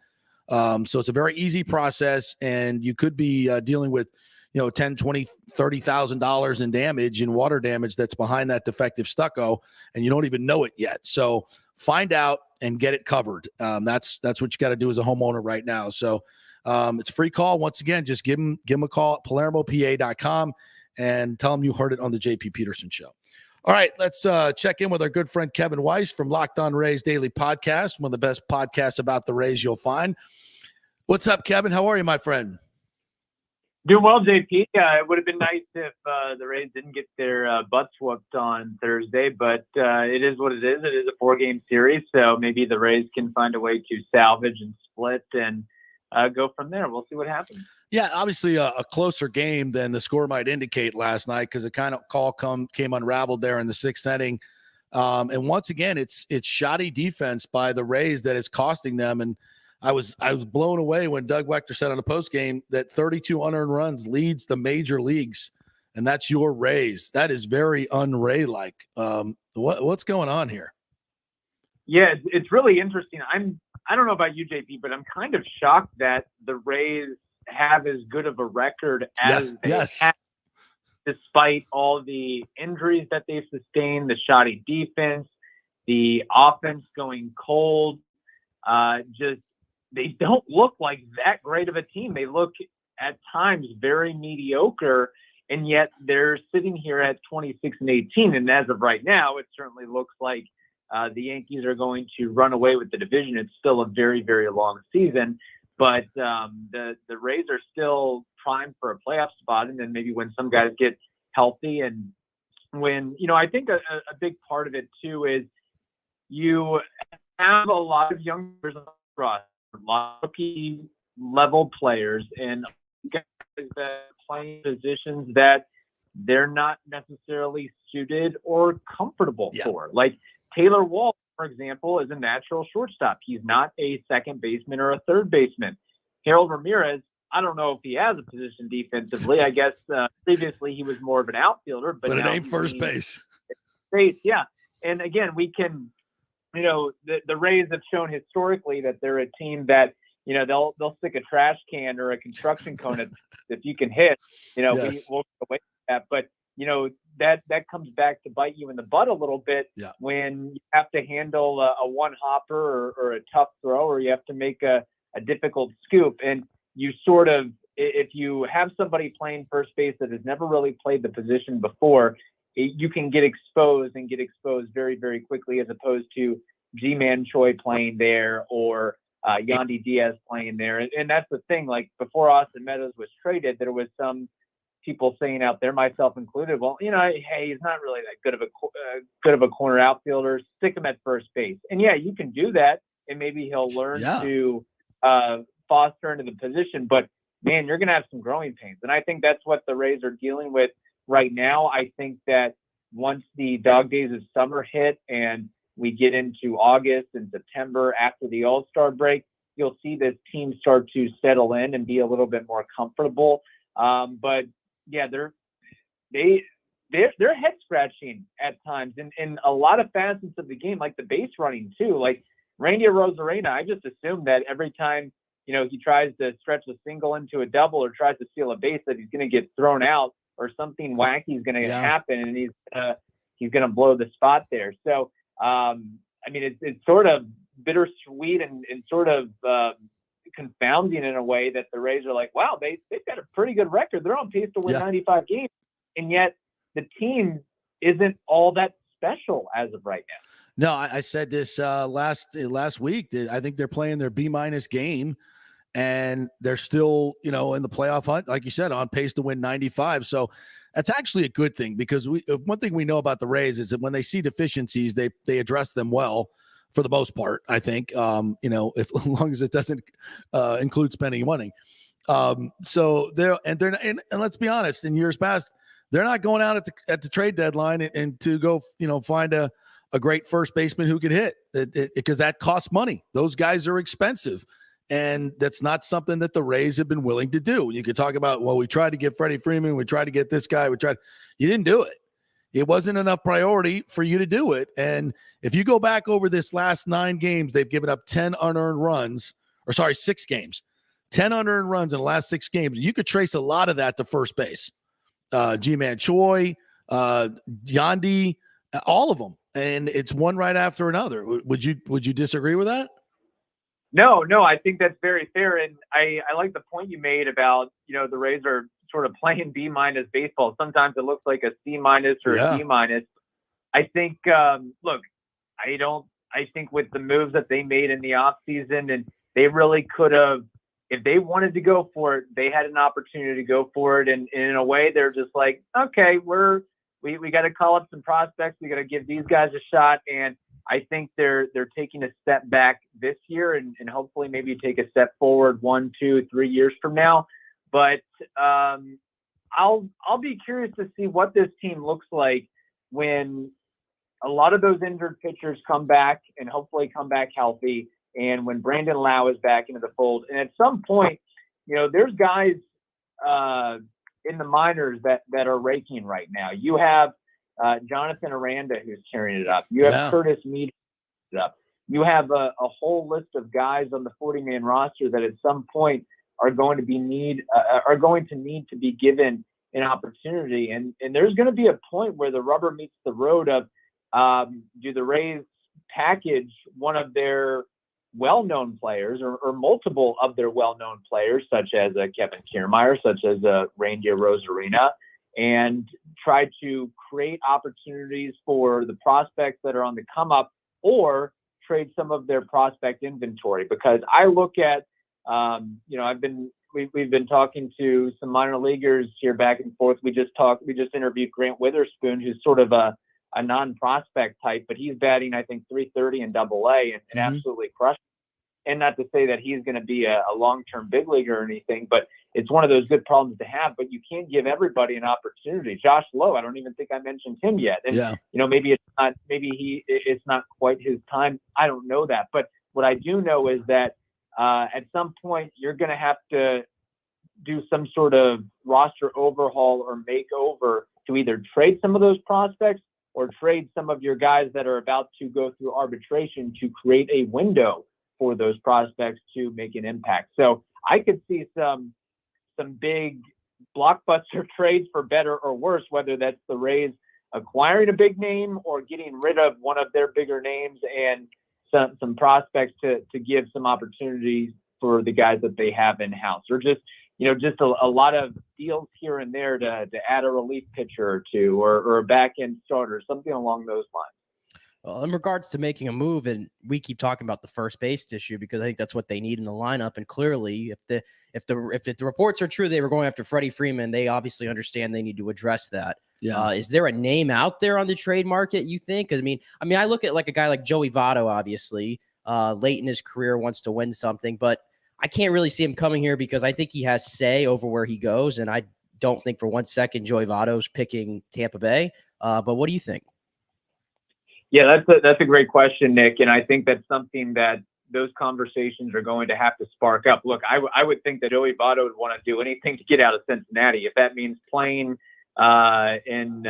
So it's a very easy process, and you could be dealing with, $10,000, $20,000, $30,000 in damage, in water damage that's behind that defective stucco, and you don't even know it yet. So find out and get it covered. That's what you got to do as a homeowner right now. So It's a free call. Once again, just give them a call at PalermoPA.com and tell them you heard it on the JP Peterson Show. All right, let's check in with our good friend Kevin Weiss from Locked On Rays Daily Podcast, one of the best podcasts about the Rays you'll find. What's up, Kevin? How are you, my friend? Doing well, JP. It would have been nice if the Rays didn't get their butts whooped on Thursday, but it is what it is. It is a 4-game series, so maybe the Rays can find a way to salvage and split and go from there. We'll see what happens. Yeah, obviously a closer game than the score might indicate last night because the kind of call came unraveled there in the 6th inning. And once again, it's shoddy defense by the Rays that is costing them. And I was blown away when Doug Wechter said on the postgame that 32 unearned runs leads the major leagues, and that's your Rays. That is very un-Ray-like. What's going on here? Yeah, it's really interesting. I don't know about you, JP, but I'm kind of shocked that the Rays have as good of a record as they have, despite all the injuries that they've sustained, the shoddy defense, the offense going cold. They don't look like that great of a team. They look at times very mediocre, and yet they're sitting here at 26-18. And as of right now, it certainly looks like the Yankees are going to run away with the division. It's still a very, very long season, but the Rays are still primed for a playoff spot. And then maybe when some guys get healthy, and when, I think a big part of it too is you have a lot of young players on the roster, a lot of key level players, and guys that play positions that they're not necessarily suited or comfortable for. Like Taylor Wall, for example, is a natural shortstop. He's not a second baseman or a third baseman. Harold Ramirez, I don't know if he has a position defensively. I guess previously he was more of an outfielder, but it now ain't first base. Yeah. And again, we can, the Rays have shown historically that they're a team that, they'll stick a trash can or a construction cone if you can hit, we'll go away from that. But, that comes back to bite you in the butt a little bit when you have to handle a one-hopper or a tough throw, or you have to make a difficult scoop. And you sort of, if you have somebody playing first base that has never really played the position before, you can get exposed very, very quickly, as opposed to G-Man Choi playing there or Yandy Diaz playing there. And that's the thing, like before Austin Meadows was traded, there was some people saying out there, myself included, well, hey, he's not really that good of a corner outfielder. Stick him at first base. And yeah, you can do that, and maybe he'll learn to foster into the position. But man, you're going to have some growing pains, and I think that's what the Rays are dealing with right now. I think that once the dog days of summer hit and we get into August and September after the All-Star break, you'll see this team start to settle in and be a little bit more comfortable. But yeah, they're head scratching at times in a lot of facets of the game, like the base running too. Like Randy Arozarena, I just assume that every time he tries to stretch a single into a double or tries to steal a base, that he's going to get thrown out or something wacky is going to happen, and he's going to blow the spot there. So it's sort of bittersweet and sort of confounding in a way that the Rays are like, wow, they've got a pretty good record. They're on pace to win 95 games, and yet the team isn't all that special as of right now. No, I said this last week. That I think they're playing their B- game, and they're still, in the playoff hunt, like you said, on pace to win 95. So that's actually a good thing, because one thing we know about the Rays is that when they see deficiencies, they address them well for the most part. I think, as long as it doesn't include spending money. So and let's be honest, in years past, they're not going out at the trade deadline and to go, find a great first baseman who could hit, because that costs money. Those guys are expensive. And that's not something that the Rays have been willing to do. You could talk about, well, we tried to get Freddie Freeman. We tried to get this guy. You didn't do it. It wasn't enough priority for you to do it. And if you go back over this last 9 games, they've given up 10 unearned runs, 6 games, 10 unearned runs in the last 6 games. You could trace a lot of that to first base. G-Man Choi, Yandy, all of them. And it's one right after another. Would you disagree with that? No, I think that's very fair. And I like the point you made about, the Rays are sort of playing B- baseball. Sometimes it looks like a C- or a D-. I think, look, I think with the moves that they made in the offseason, and they really could have, if they wanted to go for it, they had an opportunity to go for it. And in a way, they're just like, okay, we got to call up some prospects. We got to give these guys a shot. And I think they're taking a step back this year and hopefully maybe take a step forward 1, 2, 3 years from now. But I'll be curious to see what this team looks like when a lot of those injured pitchers come back and hopefully come back healthy. And when Brandon Lau is back into the fold, and at some point, there's guys in the minors that are raking right now. You have Jonathan Aranda, who's carrying it up. You have Curtis Mead up. You have a whole list of guys on the 40-man roster that at some point are going to need to be given an opportunity. And there's going to be a point where the rubber meets the road of do the Rays package one of their well-known players or multiple of their well-known players, such as Kevin Kiermaier, such as Reindeer Rosarina, and try to create opportunities for the prospects that are on the come up, or trade some of their prospect inventory. Because I look at, we've been talking to some minor leaguers here back and forth. We just interviewed Grant Witherspoon, who's sort of a non-prospect type, but he's batting, I think, .330 in AA and absolutely crushed. And not to say that he's going to be a long-term big leaguer or anything, but it's one of those good problems to have. But you can't give everybody an opportunity. Josh Lowe, I don't even think I mentioned him yet. And maybe it's not quite his time. I don't know that. But what I do know is that at some point you're going to have to do some sort of roster overhaul or makeover to either trade some of those prospects or trade some of your guys that are about to go through arbitration to create a window for those prospects to make an impact. So I could see some big blockbuster trades, for better or worse, whether that's the Rays acquiring a big name or getting rid of one of their bigger names and some prospects to give some opportunities for the guys that they have in house, or just a lot of deals here and there to add a relief pitcher or two, or a back end starter, something along those lines. Well, in regards to making a move, and we keep talking about the first base issue because I think that's what they need in the lineup. And clearly, if the reports are true, they were going after Freddie Freeman. They obviously understand they need to address that. Yeah. Is there a name out there on the trade market, you think? I mean, I look at like a guy like Joey Votto, obviously, late in his career, wants to win something, but I can't really see him coming here because I think he has say over where he goes, and I don't think for 1 second Joey Votto's picking Tampa Bay. But what do you think? Yeah, that's a great question, Nick, and I think that's something that those conversations are going to have to spark up. Look, I would think that Joey Votto would want to do anything to get out of Cincinnati. If that means playing in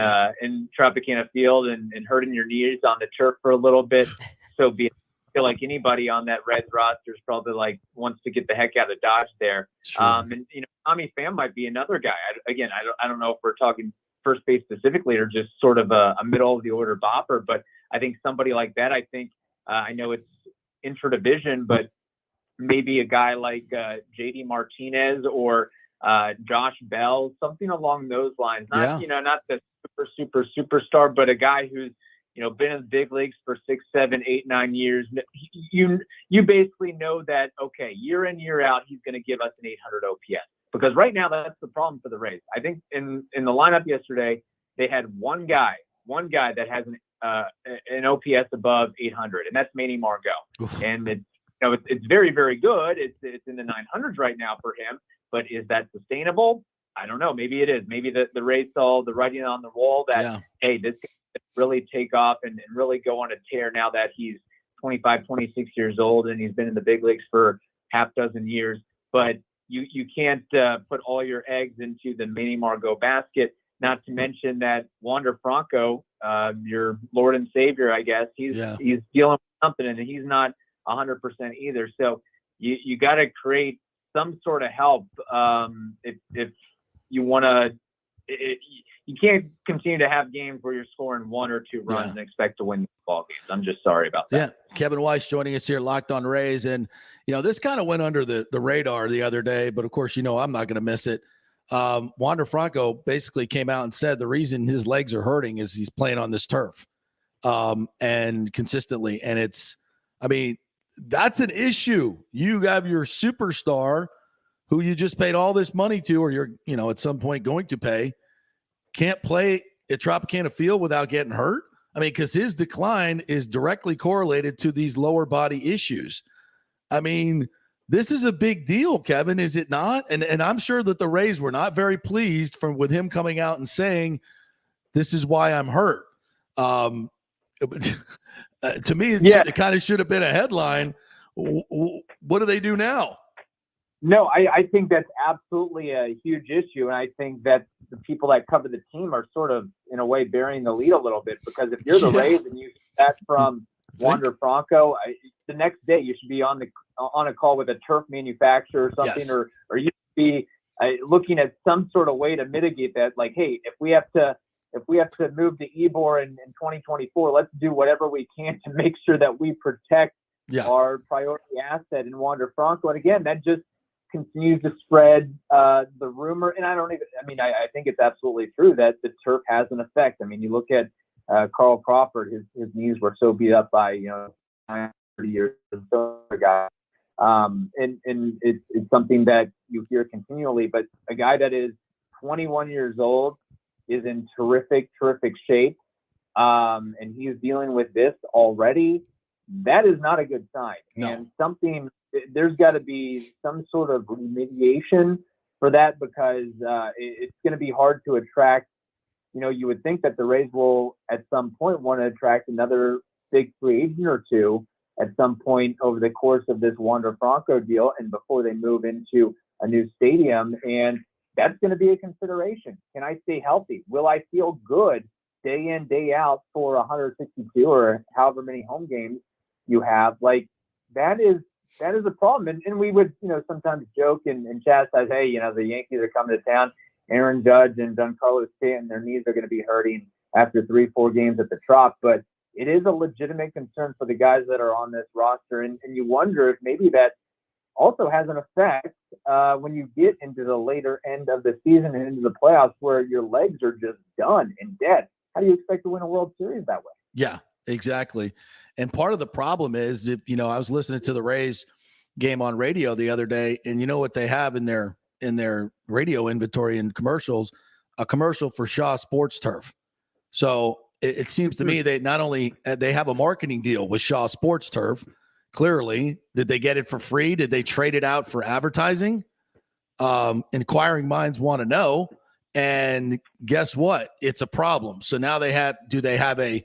Tropicana Field and hurting your knees on the turf for a little bit, so be it. I feel like anybody on that Reds roster is probably wants to get the heck out of Dodge there. Sure. And Tommy Pham might be another guy. I don't know if we're talking first base specifically or just sort of a middle of the order bopper, but I think somebody like that. I think I know it's intra-division, but maybe a guy like JD Martinez or Josh Bell, something along those lines. Not not the super superstar, but a guy who's been in the big leagues for 6, 7, 8, 9 years. You basically know that, okay, year in, year out, he's going to give us an 800 OPS. Because right now, that's the problem for the Rays. I think in the lineup yesterday, they had one guy that has an OPS above 800, and that's Manny Margot. Oof. And it's very, very good. It's in the 900s right now for him. But is that sustainable? I don't know. Maybe it is. Maybe the Rays saw the writing on the wall that, hey, this can really take off and really go on a tear now that he's 25, 26 years old and he's been in the big leagues for half dozen years. But you can't put all your eggs into the Manny Margot basket, not to mention that Wander Franco, your Lord and Savior, I guess, he's dealing with something and he's not 100% either. So you got to create some sort of help if you want to. you can't continue to have games where you're scoring 1 or 2 runs and expect to win the ball games. I'm just sorry about that. Yeah, Kevin Weiss joining us here, Locked on Rays, and this kind of went under the radar the other day, but of course, I'm not going to miss it. Wander Franco basically came out and said the reason his legs are hurting is he's playing on this turf, and consistently, and that's an issue. You have your superstar who you just paid all this money to, or you're, at some point going to pay, can't play at Tropicana Field without getting hurt. Because his decline is directly correlated to these lower body issues. This is a big deal, Kevin, is it not? And I'm sure that the Rays were not very pleased with him coming out and saying, this is why I'm hurt. To me, it kind of should have been a headline. What do they do now? No, I think that's absolutely a huge issue. And I think that the people that cover the team are sort of, in a way, burying the lead a little bit, because if you're the Rays and you get that from Wander Franco, the next day you should be on a call with a turf manufacturer or something, or you should be looking at some sort of way to mitigate that. Like, hey, if we have to move to Ybor in 2024, let's do whatever we can to make sure that we protect our priority asset in Wander Franco. And again, that just continues to spread the rumor. And I think it's absolutely true that the turf has an effect. You look at Carl Crawford, his knees were so beat up by 30 years ago. And it's something that you hear continually. But a guy that is 21 years old is in terrific shape, and he is dealing with this already. That is not a good sign. No. And there's got to be some sort of remediation for that, because it's going to be hard to attract. You would think that the Rays will at some point want to attract another big free agent or two at some point over the course of this Wander Franco deal, and before they move into a new stadium. And that's going to be a consideration. Can I stay healthy? Will I feel good day in, day out for 162 or however many home games you have? Like, that is a problem. And we would, sometimes joke and chastise, hey, the Yankees are coming to town. Aaron Judge and Giancarlo Stanton, their knees are going to be hurting after 3-4 games at the Trop. But it is a legitimate concern for the guys that are on this roster. And you wonder if maybe that also has an effect when you get into the later end of the season and into the playoffs, where your legs are just done and dead. How do you expect to win a World Series that way? Yeah, exactly. And part of the problem is, if I was listening to the Rays game on radio the other day, and you know what they have in their radio inventory and commercials, a commercial for Shaw Sports Turf. So it seems to me they not only they have a marketing deal with Shaw Sports Turf. Clearly, did they get it for free? Did they trade it out for advertising? Inquiring minds want to know. And guess what? It's a problem. So now do they have a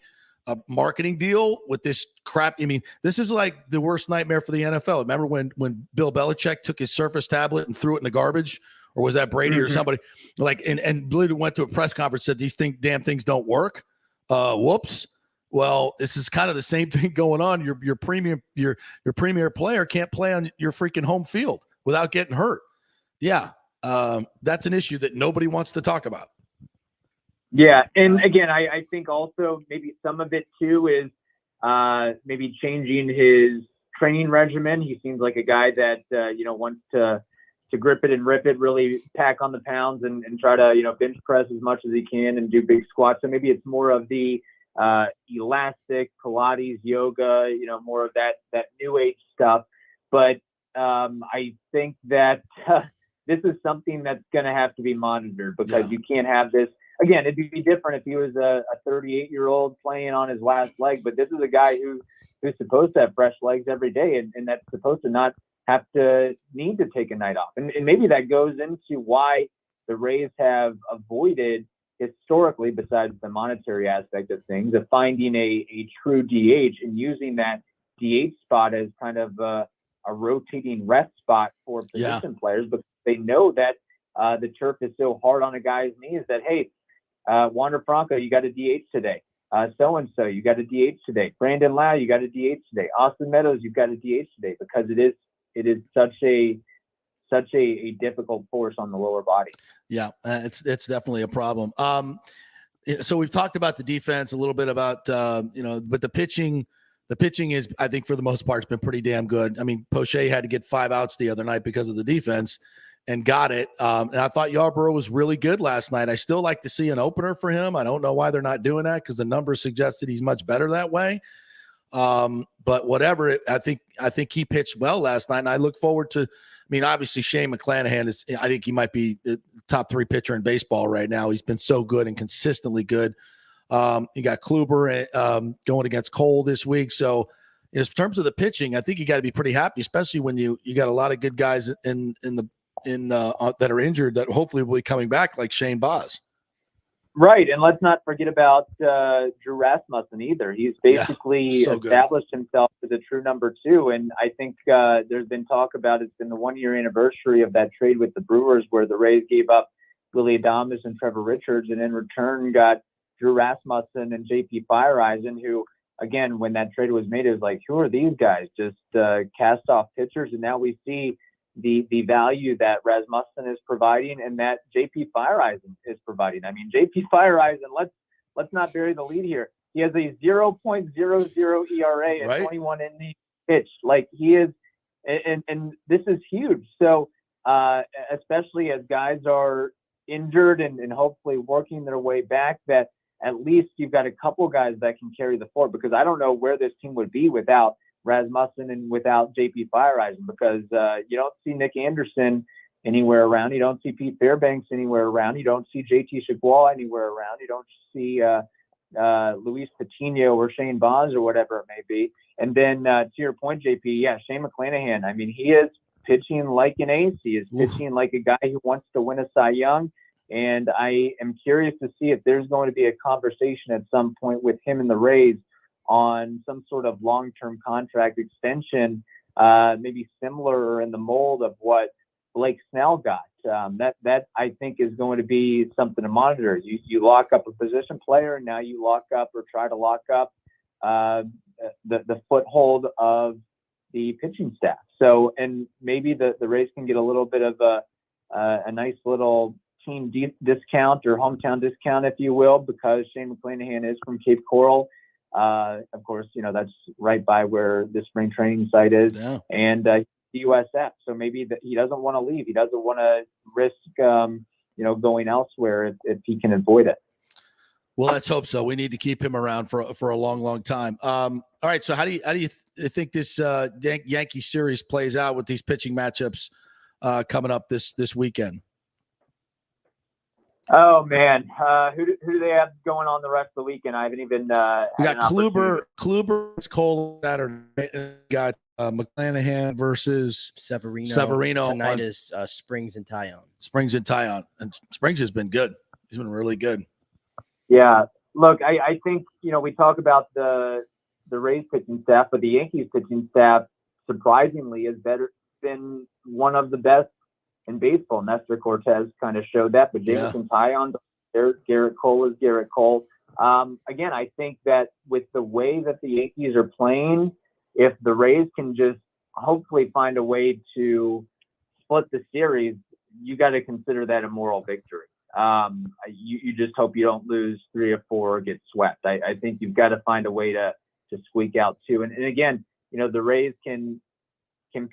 marketing deal with this crap? This is like the worst nightmare for the NFL. Remember when Bill Belichick took his Surface tablet and threw it in the garbage? Or was that Brady or somebody? And literally went to a press conference, said these damn things don't work. Whoops. Well, this is kind of the same thing going on. Your premier player can't play on your freaking home field without getting hurt. Yeah, that's an issue that nobody wants to talk about. Yeah, and again, I think also maybe some of it too is maybe changing his training regimen. He seems like a guy that wants to grip it and rip it, really pack on the pounds and try to bench press as much as he can and do big squats. So maybe it's more of the elastic Pilates, yoga, more of that new age stuff. But I think that this is something that's going to have to be monitored, because you can't have this. Again, it'd be different if he was a 38-year-old playing on his last leg, but this is a guy who's supposed to have fresh legs every day, and that's supposed to not have to need to take a night off. And maybe that goes into why the Rays have avoided historically, besides the monetary aspect of things, of finding a true DH and using that DH spot as kind of a rotating rest spot for position players, because they know that the turf is so hard on a guy's knees that, hey, Wander Franco, you got a DH today. So-and-so, you got a DH today. Brandon Lau, you got a DH today. Austin Meadows, you've got a DH today, because it is such a such a difficult force on the lower body. Yeah, it's definitely a problem. So we've talked about the defense, a little bit about but the pitching is, I think, for the most part, it's been pretty damn good. I mean, Poche had to get 5 outs the other night because of the defense and got it. And I thought Yarborough was really good last night. I still like to see an opener for him. I don't know why they're not doing that, because the numbers suggested he's much better that way. But whatever, I think he pitched well last night, and I look forward to. I mean, obviously Shane McClanahan I think he might be the top 3 pitcher in baseball right now. He's been so good and consistently good. You got Kluber going against Cole this week. So in terms of the pitching, I think you got to be pretty happy, especially when you got a lot of good guys that are injured that hopefully will be coming back, like Shane Baz. Right, and let's not forget about Drew Rasmussen either. He's basically established himself as a true number 2, and I think there's been talk about it's been the 1-year anniversary of that trade with the Brewers, where the Rays gave up Willie Adames and Trevor Richards, and in return got Drew Rasmussen and JP Feyereisen, who, again, when that trade was made, it was like, who are these guys? Just cast-off pitchers, and now we see the value that Rasmussen is providing and that JP Feyereisen is providing. I mean, JP Feyereisen, let's not bury the lead here. He has a 0.00 ERA and 21 innings pitched. Like, he is, and this is huge. So, especially as guys are injured and hopefully working their way back, that at least you've got a couple guys that can carry the fort, because I don't know where this team would be without Rasmussen and without JP Feyereisen, because you don't see Nick Anderson anywhere around. You don't see Pete Fairbanks anywhere around. You don't see JT Chagua anywhere around. You don't see Luis Patino or Shane Baz or whatever it may be. And then to your point, JP, yeah, Shane McClanahan. I mean, he is pitching like an ace. He is pitching like a guy who wants to win a Cy Young. And I am curious to see if there's going to be a conversation at some point with him and the Rays on some sort of long-term contract extension, maybe similar or in the mold of what Blake Snell got. That I think is going to be something to monitor. You lock up a position player, and now you lock up or try to lock up the foothold of the pitching staff. So, and maybe the Rays can get a little bit of a nice little team discount or hometown discount, if you will, because Shane McClanahan is from Cape Coral. Of course, that's right by where the spring training site is, and USF. So maybe he doesn't want to leave. He doesn't want to risk, going elsewhere if he can avoid it. Well, let's hope so. We need to keep him around for a long, long time. All right. So how do you think this Yankee series plays out with these pitching matchups coming up this weekend? Oh man, who do they have going on the rest of the weekend? I haven't even. We got Kluber, it's Cole Saturday. Got McClanahan versus Severino. Tonight is Springs and Tyon. And Springs has been good. He's been really good. Yeah, look, I think we talk about the Rays pitching staff, but the Yankees pitching staff surprisingly has been one of the best in baseball. Nestor Cortez kind of showed that, but Jameson Tyon, Garrett Cole is Garrett Cole. Again, I think that with the way that the Yankees are playing, if the Rays can just hopefully find a way to split the series, you got to consider that a moral victory. You just hope you don't lose 3 or 4 or get swept. I think you've got to find a way to squeak out 2. And again, the Rays can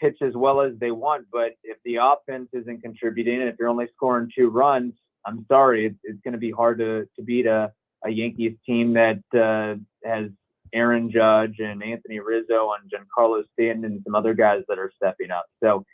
pitch as well as they want, but if the offense isn't contributing and if you're only scoring 2 runs, I'm sorry, it's going to be hard to beat a Yankees team that has Aaron Judge and Anthony Rizzo and Giancarlo Stanton and some other guys that are stepping up. So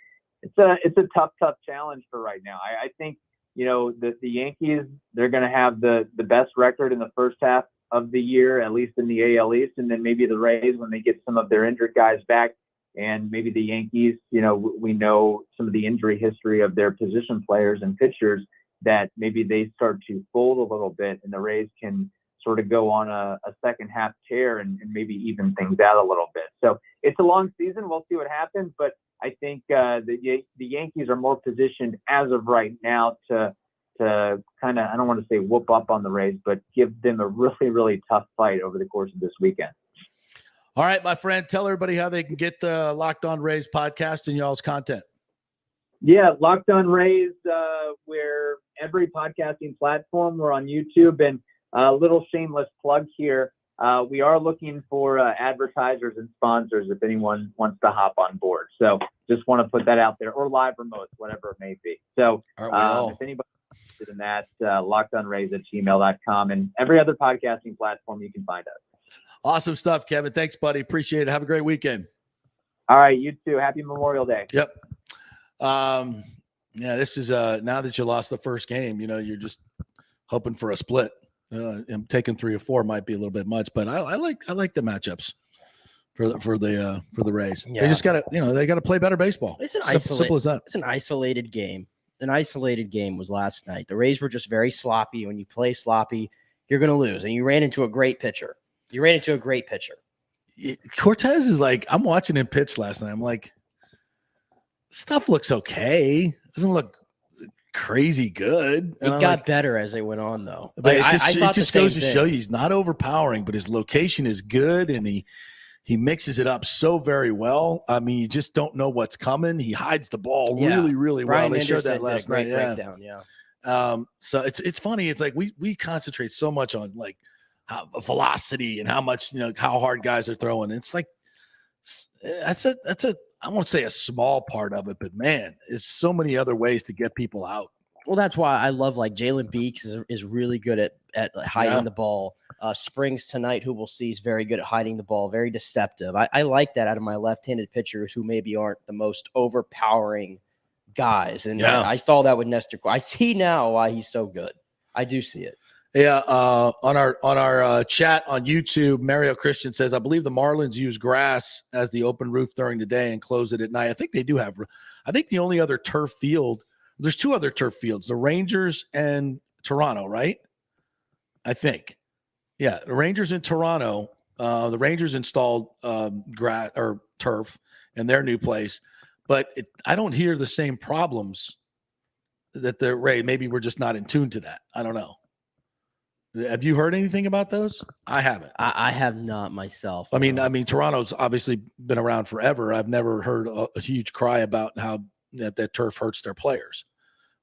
it's a tough challenge for right now. I think the Yankees, they're going to have the best record in the first half of the year, at least in the AL East, and then maybe the Rays when they get some of their injured guys back. And maybe the Yankees, we know some of the injury history of their position players and pitchers, that maybe they start to fold a little bit and the Rays can sort of go on a second half tear and maybe even things out a little bit. So it's a long season. We'll see what happens. But I think the Yankees are more positioned as of right now to kind of, I don't want to say whoop up on the Rays, but give them a really, really tough fight over the course of this weekend. All right, my friend, tell everybody how they can get the Locked On Rays podcast and y'all's content. Yeah, Locked On Rays, where every podcasting platform, we're on YouTube, and a little shameless plug here. We are looking for advertisers and sponsors if anyone wants to hop on board. So just want to put that out there, or live remotes, whatever it may be. So if anybody's interested in that, lockedonrays@gmail.com, and every other podcasting platform you can find us. Awesome stuff, Kevin. Thanks, buddy. Appreciate it. Have a great weekend. All right, you too. Happy Memorial Day. Yep. Yeah, this is now that you lost the first game, you're just hoping for a split. And taking 3 or 4 might be a little bit much, but I like the matchups for the Rays. Yeah. They just got to they got to play better baseball. It's an simple as that. It's an isolated game. An isolated game was last night. The Rays were just very sloppy. When you play sloppy, you're going to lose. And you ran into a great pitcher. Cortez is like, I'm watching him pitch last night. I'm like, stuff looks okay. Doesn't look crazy good. It got better as they went on, though. But I thought it just goes to show you he's not overpowering, but his location is good, and he mixes it up so very well. I mean, you just don't know what's coming. He hides the ball really, really well. They showed that last night. Breakdown, yeah. So it's funny. It's like we concentrate so much on like how velocity and how much how hard guys are throwing. It's like that's a I won't say a small part of it, but man, there's so many other ways to get people out. Well, that's why I love like Jalen Beeks is really good at hiding the ball. Springs tonight, who we'll see, is very good at hiding the ball, very deceptive. I like that out of my left-handed pitchers who maybe aren't the most overpowering guys. And I saw that with Nestor. I see now why he's so good. I do see it. Yeah, on our chat on YouTube, Mario Christian says, I believe the Marlins use grass as the open roof during the day and close it at night. I think they do have. I think the only other turf field, there's 2 other turf fields, the Rangers and Toronto, right? I think. Yeah, the Rangers in Toronto. The Rangers installed grass or turf in their new place, but I don't hear the same problems that the Rays. Maybe we're just not in tune to that. I don't know. Have you heard anything about those? I haven't. I have not myself. I mean, Toronto's obviously been around forever. I've never heard a huge cry about how that turf hurts their players,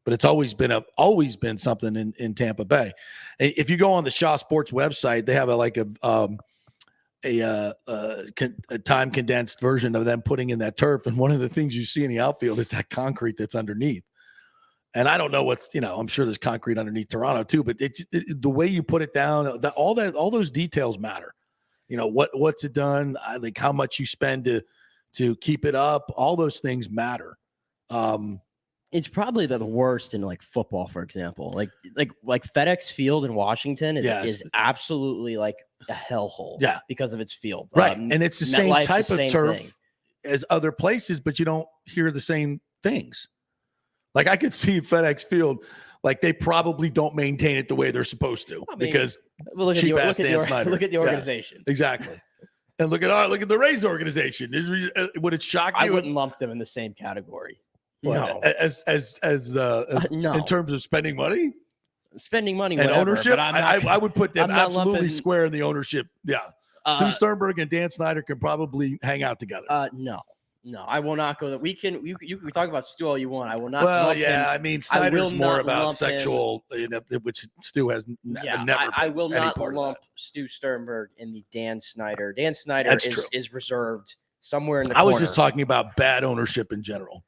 but it's always been something in Tampa Bay. If you go on the Shaw Sports website, they have a time condensed version of them putting in that turf, and one of the things you see in the outfield is that concrete that's underneath. And I don't know I'm sure there's concrete underneath Toronto too, but the way you put it down, all those details matter. What's it done? I think how much you spend to keep it up. All those things matter. It's probably the worst in like football, for example. Like FedEx Field in Washington is absolutely like a hellhole. Yeah, because of its field. Right, and it's the same type of turf as other places, but you don't hear the same things. Like I could see FedEx Field, like they probably don't maintain it the way they're supposed to because look at the organization. Yeah, exactly. And look at the Rays organization. Would it shock you? I wouldn't lump them in the same category. No, as no. In terms of spending money and whatever, ownership. But I would put them absolutely square in the ownership. Yeah, Stu Sternberg and Dan Snyder can probably hang out together. No, I will not go there. You can talk about Stu all you want. I will not. Well, yeah, I mean, Snyder's more about sexual, which Stu has never. I will not lump Stu Sternberg in the Dan Snyder. Dan Snyder is reserved somewhere in the corner. I was just talking about bad ownership in general.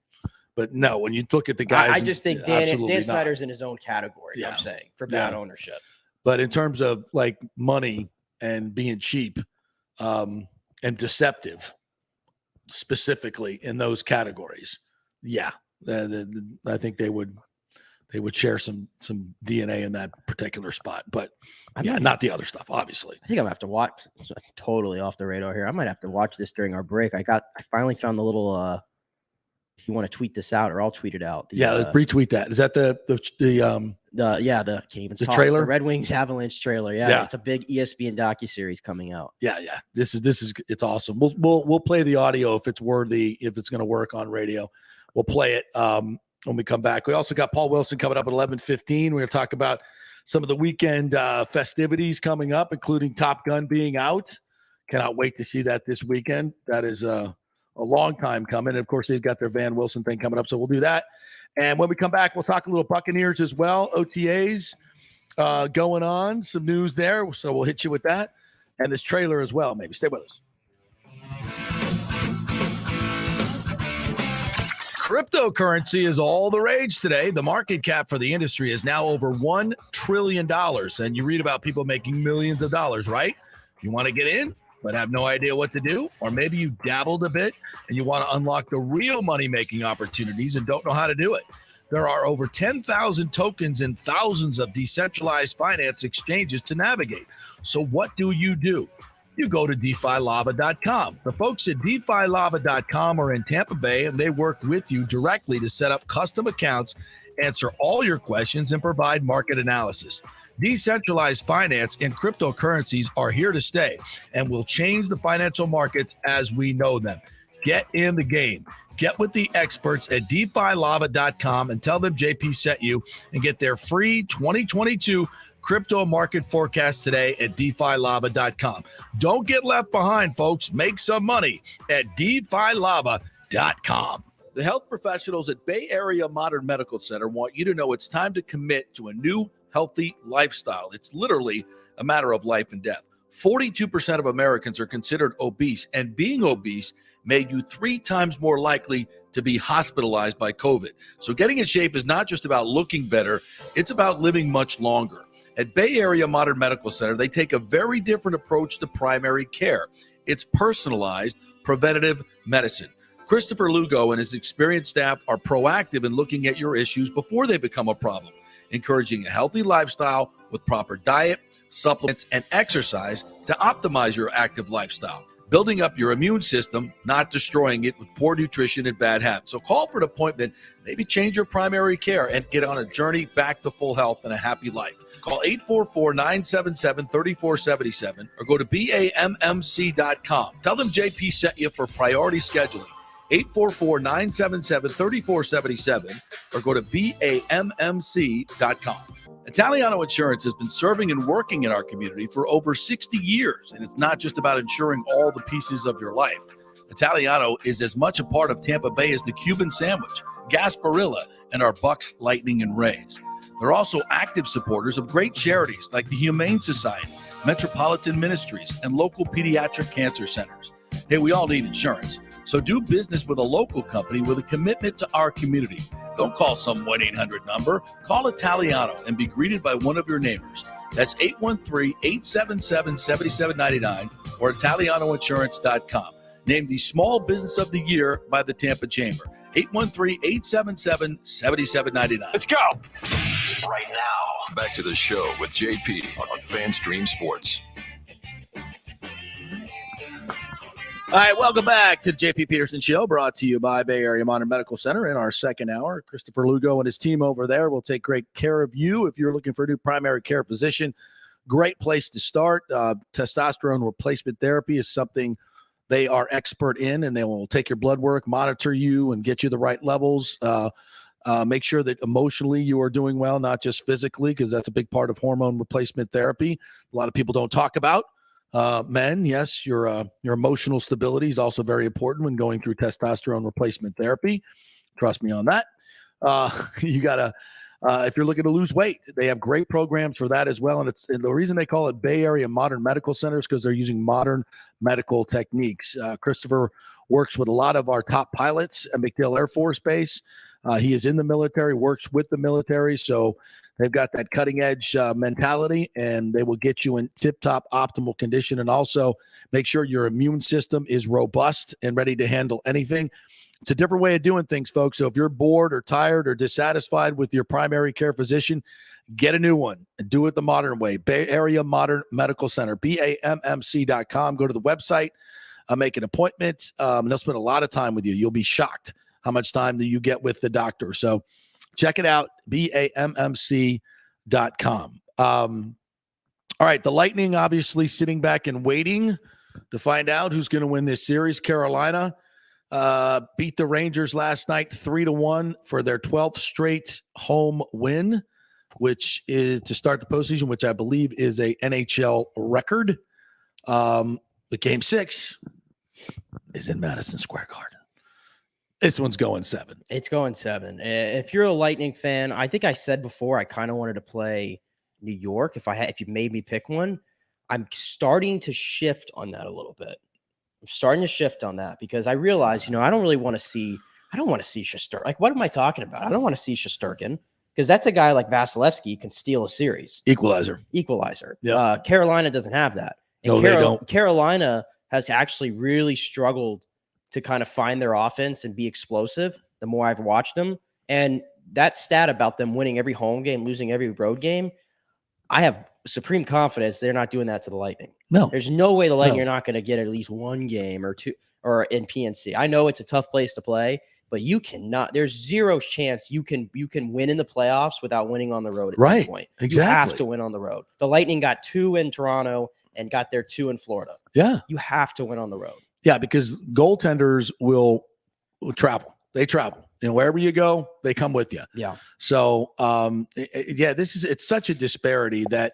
But no, when you look at the guys, I just think Dan Snyder's in his own category. Yeah. I'm saying for bad ownership. But in terms of like money and being cheap and deceptive, specifically in those categories, I think they would share some DNA in that particular spot. But not the other stuff, obviously. I think I'm gonna have to watch. Totally off the radar here. I might have to watch this during our break. I finally found the little. If you want to tweet this out, or I'll tweet it out. Retweet that. Is that the trailer? The Red Wings Avalanche trailer. Yeah, it's a big ESPN docuseries coming out. Yeah. This is it's awesome. We'll play the audio if it's worthy, if it's going to work on radio. We'll play it when we come back. We also got Paul Wilson coming up at 11:15. We're going to talk about some of the weekend festivities coming up, including Top Gun being out. Cannot wait to see that this weekend. That is a long time coming. And, of course, they've got their Van Wilson thing coming up, so we'll do that. And when we come back, we'll talk a little Buccaneers as well, OTAs going on, some news there, so we'll hit you with that, and this trailer as well, maybe. Stay with us. Cryptocurrency is all the rage today. The market cap for the industry is now over $1 trillion. And you read about people making millions of dollars, right? You want to get in, but have no idea what to do? Or maybe you dabbled a bit and you want to unlock the real money-making opportunities and don't know how to do it. There are over 10,000 tokens and thousands of decentralized finance exchanges to navigate. So what do? You go to DeFiLava.com. The folks at DeFiLava.com are in Tampa Bay, and they work with you directly to set up custom accounts, answer all your questions, and provide market analysis. Decentralized finance and cryptocurrencies are here to stay and will change the financial markets as we know them. Get in the game. Get with the experts at DeFiLava.com and tell them JP sent you, and get their free 2022 crypto market forecast today at DeFiLava.com. Don't get left behind, folks. Make some money at DeFiLava.com. The health professionals at Bay Area Modern Medical Center want you to know it's time to commit to a new healthy lifestyle. It's literally a matter of life and death. 42% of Americans are considered obese, and being obese made you 3 times more likely to be hospitalized by COVID. So getting in shape is not just about looking better, it's about living much longer. At Bay Area Modern Medical Center, they take a very different approach to primary care. It's personalized, preventative medicine. Christopher Lugo and his experienced staff are proactive in looking at your issues before they become a problem, encouraging a healthy lifestyle with proper diet, supplements, and exercise to optimize your active lifestyle, building up your immune system, not destroying it with poor nutrition and bad habits. So call for an appointment, maybe change your primary care, and get on a journey back to full health and a happy life. Call 844-977-3477 or go to BAMMC.com. Tell them JP sent you for priority scheduling. 844-977-3477 or go to BAMMC.com. Italiano Insurance has been serving and working in our community for over 60 years, and it's not just about insuring all the pieces of your life. Italiano is as much a part of Tampa Bay as the Cuban sandwich, Gasparilla, and our Bucks, Lightning, and Rays. They're also active supporters of great charities like the Humane Society, Metropolitan Ministries, and local pediatric cancer centers. Hey, we all need insurance, so do business with a local company with a commitment to our community. Don't call some 1-800 number. Call Italiano and be greeted by one of your neighbors. That's 813-877-7799 or ItalianoInsurance.com. Named the Small Business of the Year by the Tampa Chamber. 813-877-7799. Let's go. Right now, back to the show with JP on FanStream Sports. All right, welcome back to the JP Peterson Show, brought to you by Bay Area Modern Medical Center. In our second hour, Christopher Lugo and his team over there will take great care of you. If you're looking for a new primary care physician, great place to start. Testosterone replacement therapy is something they are expert in, and they will take your blood work, monitor you, and get you the right levels. Make sure that emotionally you are doing well, not just physically, because that's a big part of hormone replacement therapy. A lot of people don't talk about. Men, yes, your emotional stability is also very important when going through testosterone replacement therapy. Trust me on that. You gotta, if you're looking to lose weight, they have great programs for that as well. And the reason they call it Bay Area Modern Medical Center is because they're using modern medical techniques. Christopher works with a lot of our top pilots at MacDill Air Force Base. He is in the military, works with the military, so they've got that cutting-edge mentality, and they will get you in tip-top optimal condition and also make sure your immune system is robust and ready to handle anything. It's a different way of doing things, folks. So if you're bored or tired or dissatisfied with your primary care physician, get a new one and do it the modern way. Bay Area Modern Medical Center, BAMMC.com. Go to the website, make an appointment, and they'll spend a lot of time with you. You'll be shocked how much time that you get with the doctor. So check it out, BAMMC.com. All right, the Lightning obviously sitting back and waiting to find out who's going to win this series. Carolina beat the Rangers last night 3-1 for their 12th straight home win, which is to start the postseason, which I believe is a NHL record. But game 6, is in Madison Square Garden. This one's going 7. It's going 7. If you're a Lightning fan, I think I said before I kind of wanted to play New York. If you made me pick one, I'm starting to shift on that a little bit. I'm starting to shift on that because I realize, I don't want to see Shesterkin. Like, what am I talking about? I don't want to see Shesterkin because that's a guy like Vasilevsky can steal a series. Equalizer. Yeah. Carolina doesn't have that. And No, they don't. Carolina has actually really struggled to kind of find their offense and be explosive the more I've watched them. And that stat about them winning every home game, losing every road game, I have supreme confidence they're not doing that to the Lightning. No. There's no way the Lightning are not going to get at least one game or two or in PNC. I know it's a tough place to play, but you cannot. There's zero chance you can win in the playoffs without winning on the road at some point. Exactly. You have to win on the road. The Lightning got 2 in Toronto and got their 2 in Florida. Yeah. You have to win on the road. Yeah, because goaltenders will travel. They travel. And wherever you go, they come with you. Yeah. So, it's such a disparity that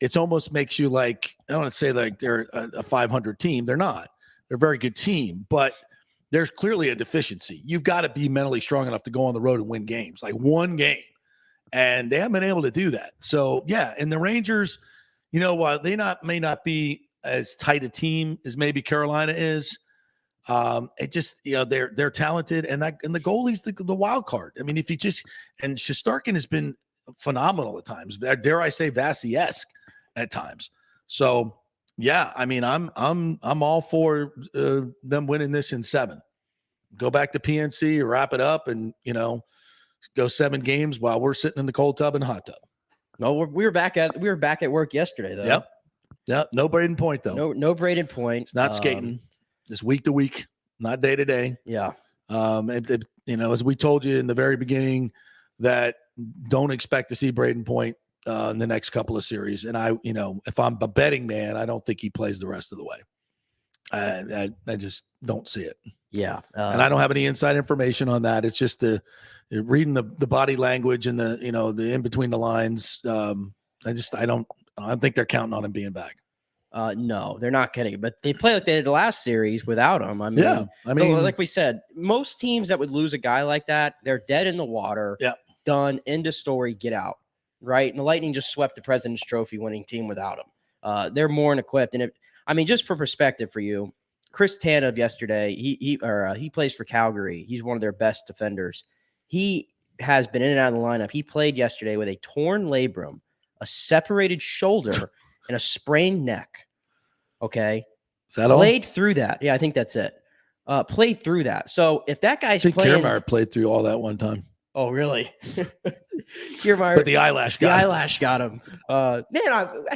it's almost makes you like, I don't want to say like they're a 500 team. They're not. They're a very good team, but there's clearly a deficiency. You've got to be mentally strong enough to go on the road and win games, like one game. And they haven't been able to do that. So, yeah, and the Rangers, while they may not be as tight a team as maybe Carolina is, it just, they're talented, and the goalie's the wild card. I mean, if he just, and Shesterkin has been phenomenal at times. Dare I say Vassy-esque at times. So yeah, I mean, I'm all for them winning this in 7. Go back to PNC, wrap it up, and go 7 games while we're sitting in the cold tub and hot tub. No, we were back at work yesterday though. Yep. No Braden Point though. No Braden Point. It's not skating. It's week to week, not day to day. Yeah. As we told you in the very beginning, that don't expect to see Braden Point in the next couple of series. And if I'm a betting man, I don't think he plays the rest of the way. I just don't see it. Yeah. And I don't have any inside information on that. It's just reading the body language and the in between the lines. I don't think they're counting on him being back. No, they're not kidding. But they play like they did the last series without him. I mean, like we said, most teams that would lose a guy like that, they're dead in the water. Yeah. Done. End of story. Get out. Right. And the Lightning just swept the President's Trophy winning team without him. They're more than equipped. And just for perspective for you, Chris Tanev yesterday, he plays for Calgary. He's one of their best defenders. He has been in and out of the lineup. He played yesterday with a torn labrum, a separated shoulder, and a sprained neck. Okay. Is that played through that? Yeah, I think that's it. Played through that. So if that guy's playing, Kiermaier played through all that one time. Oh, really? Kiermaier, but the eyelash got him. I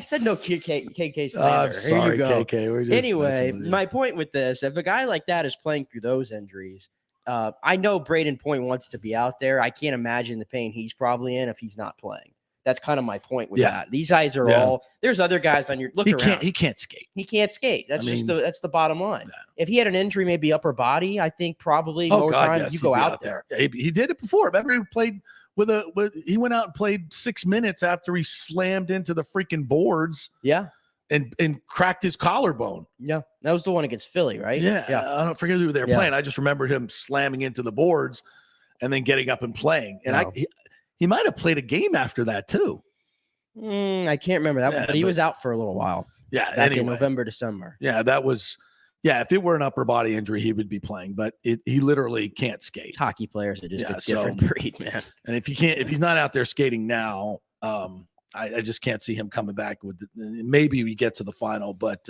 said no KK slander. I'm sorry, Here you go. KK. Anyway, my point with this, if a guy like that is playing through those injuries, I know Braden Point wants to be out there. I can't imagine the pain he's probably in if he's not playing. That's kind of my point with that. These guys are all. There's other guys on your look around. He can't skate. He can't skate. That's that's the bottom line. Yeah. If he had an injury, maybe upper body, I think probably more time you go out there. Yeah, he did it before. Remember, he played he went out and played 6 minutes after he slammed into the freaking boards. Yeah. And cracked his collarbone. Yeah. That was the one against Philly, right? Yeah. I don't forget who they were playing. I just remember him slamming into the boards and then getting up and playing. And he might have played a game after that too. I can't remember that, but he was out for a little while. Yeah, back in November, December. Yeah, that was. Yeah, if it were an upper body injury, he would be playing, but he literally can't skate. Hockey players are just a different breed, man. And if he's not out there skating now, I just can't see him coming back with. Maybe we get to the final, but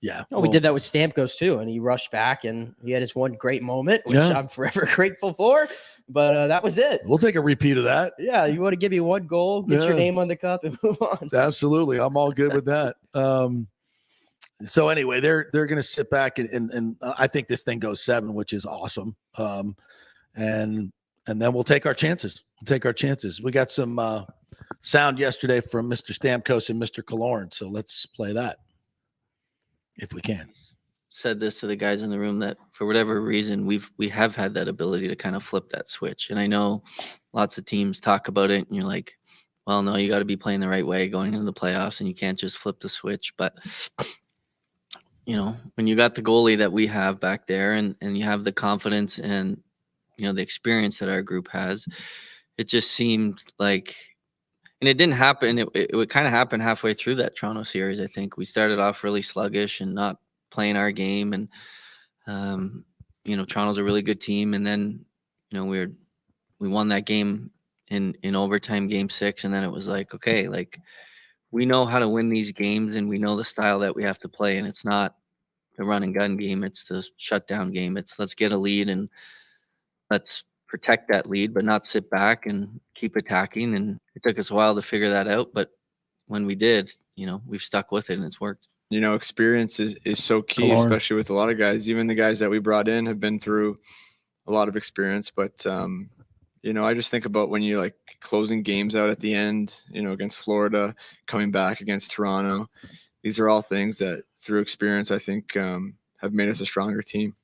yeah. We did that with Stamkos too, and he rushed back and he had his one great moment, which I'm forever grateful for. But that was it. We'll take a repeat of that. Yeah, you want to give me one goal, get your name on the cup, and move on. Absolutely, I'm all good with that. So anyway, they're going to sit back and I think this thing goes 7, which is awesome. And then we'll take our chances. We got some sound yesterday from Mr. Stamkos and Mr. Killorn, so let's play that if we can. Said this to the guys in the room that for whatever reason we have had that ability to kind of flip that switch. And I know lots of teams talk about it and you're like, well, no, you got to be playing the right way going into the playoffs and you can't just flip the switch. But when you got the goalie that we have back there and you have the confidence and, the experience that our group has, it just seemed like, and it didn't happen. It would kind of happen halfway through that Toronto series. I think we started off really sluggish and not playing our game. And, Toronto's a really good team. And then, we won that game in overtime, game 6. And then it was like, okay, like we know how to win these games and we know the style that we have to play. And it's not the run and gun game. It's the shutdown game. It's let's get a lead and let's protect that lead, but not sit back and keep attacking. And it took us a while to figure that out. But when we did, we've stuck with it and it's worked. Experience is so key, especially with a lot of guys. Even the guys that we brought in have been through a lot of experience. But, I just think about when you like closing games out at the end, against Florida, coming back against Toronto. These are all things that through experience, I think have made us a stronger team.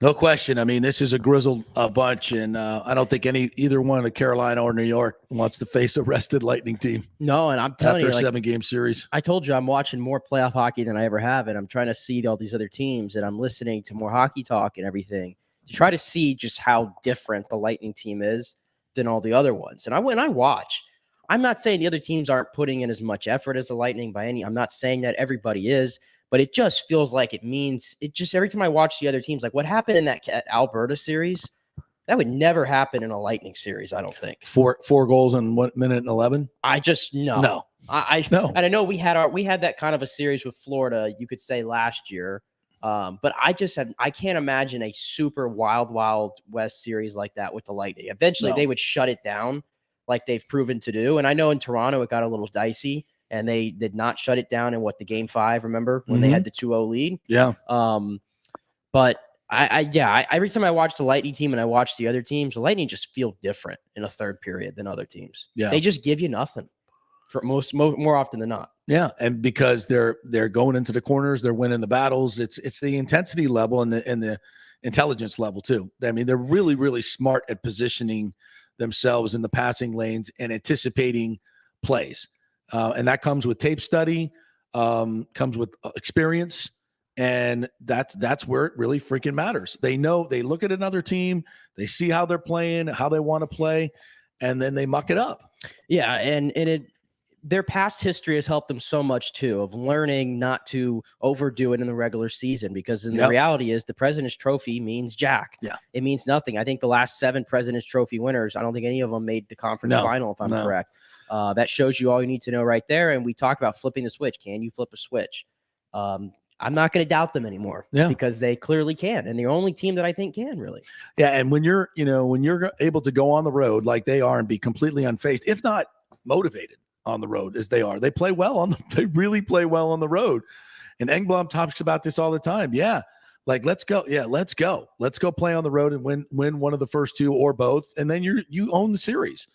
No question. I mean, this is a grizzled bunch, and I don't think either one of Carolina or New York wants to face a rested Lightning team. No, and I'm telling you, after a 7-game series. I told you I'm watching more playoff hockey than I ever have, and I'm trying to see all these other teams, and I'm listening to more hockey talk and everything to try to see just how different the Lightning team is than all the other ones. And when I watch, I'm not saying the other teams aren't putting in as much effort as the Lightning by any. I'm not saying that everybody is. But it just feels like every time I watch the other teams, like what happened in that Alberta series, that would never happen in a Lightning series, I don't think. Four goals in 1 minute and 11? I just no. No. No. And I know we had that kind of a series with Florida, you could say last year. But I can't imagine a super wild West series like that with the Lightning. Eventually they would shut it down like they've proven to do. And I know in Toronto it got a little dicey. And they did not shut it down in game 5, remember, when they had the 2-0 lead? Yeah. But every time I watch the Lightning team and I watch the other teams, the Lightning just feel different in a third period than other teams. Yeah. They just give you nothing for more often than not. Yeah, and because they're going into the corners, they're winning the battles. It's the intensity level and the intelligence level too. I mean, they're really, really smart at positioning themselves in the passing lanes and anticipating plays. And that comes with tape study, comes with experience, and that's where it really freaking matters. They look at another team, they see how they're playing, how they want to play, and then they muck it up. Yeah, and their past history has helped them so much too, of learning not to overdo it in the regular season, because the reality is the President's Trophy means jack. Yeah, it means nothing. I think the last 7 President's Trophy winners, I don't think any of them made the conference final, if I'm correct. That shows you all you need to know right there. And we talk about flipping the switch. Can you flip a switch? I'm not going to doubt them anymore because they clearly can. And the only team that I think can really. Yeah. And when you're able to go on the road like they are and be completely unfazed, if not motivated on the road as they are, they play well they really play well on the road. And Engblom talks about this all the time. Yeah. Like, let's go. Yeah. Let's go play on the road and win one of the first 2 or both. And then you own the series.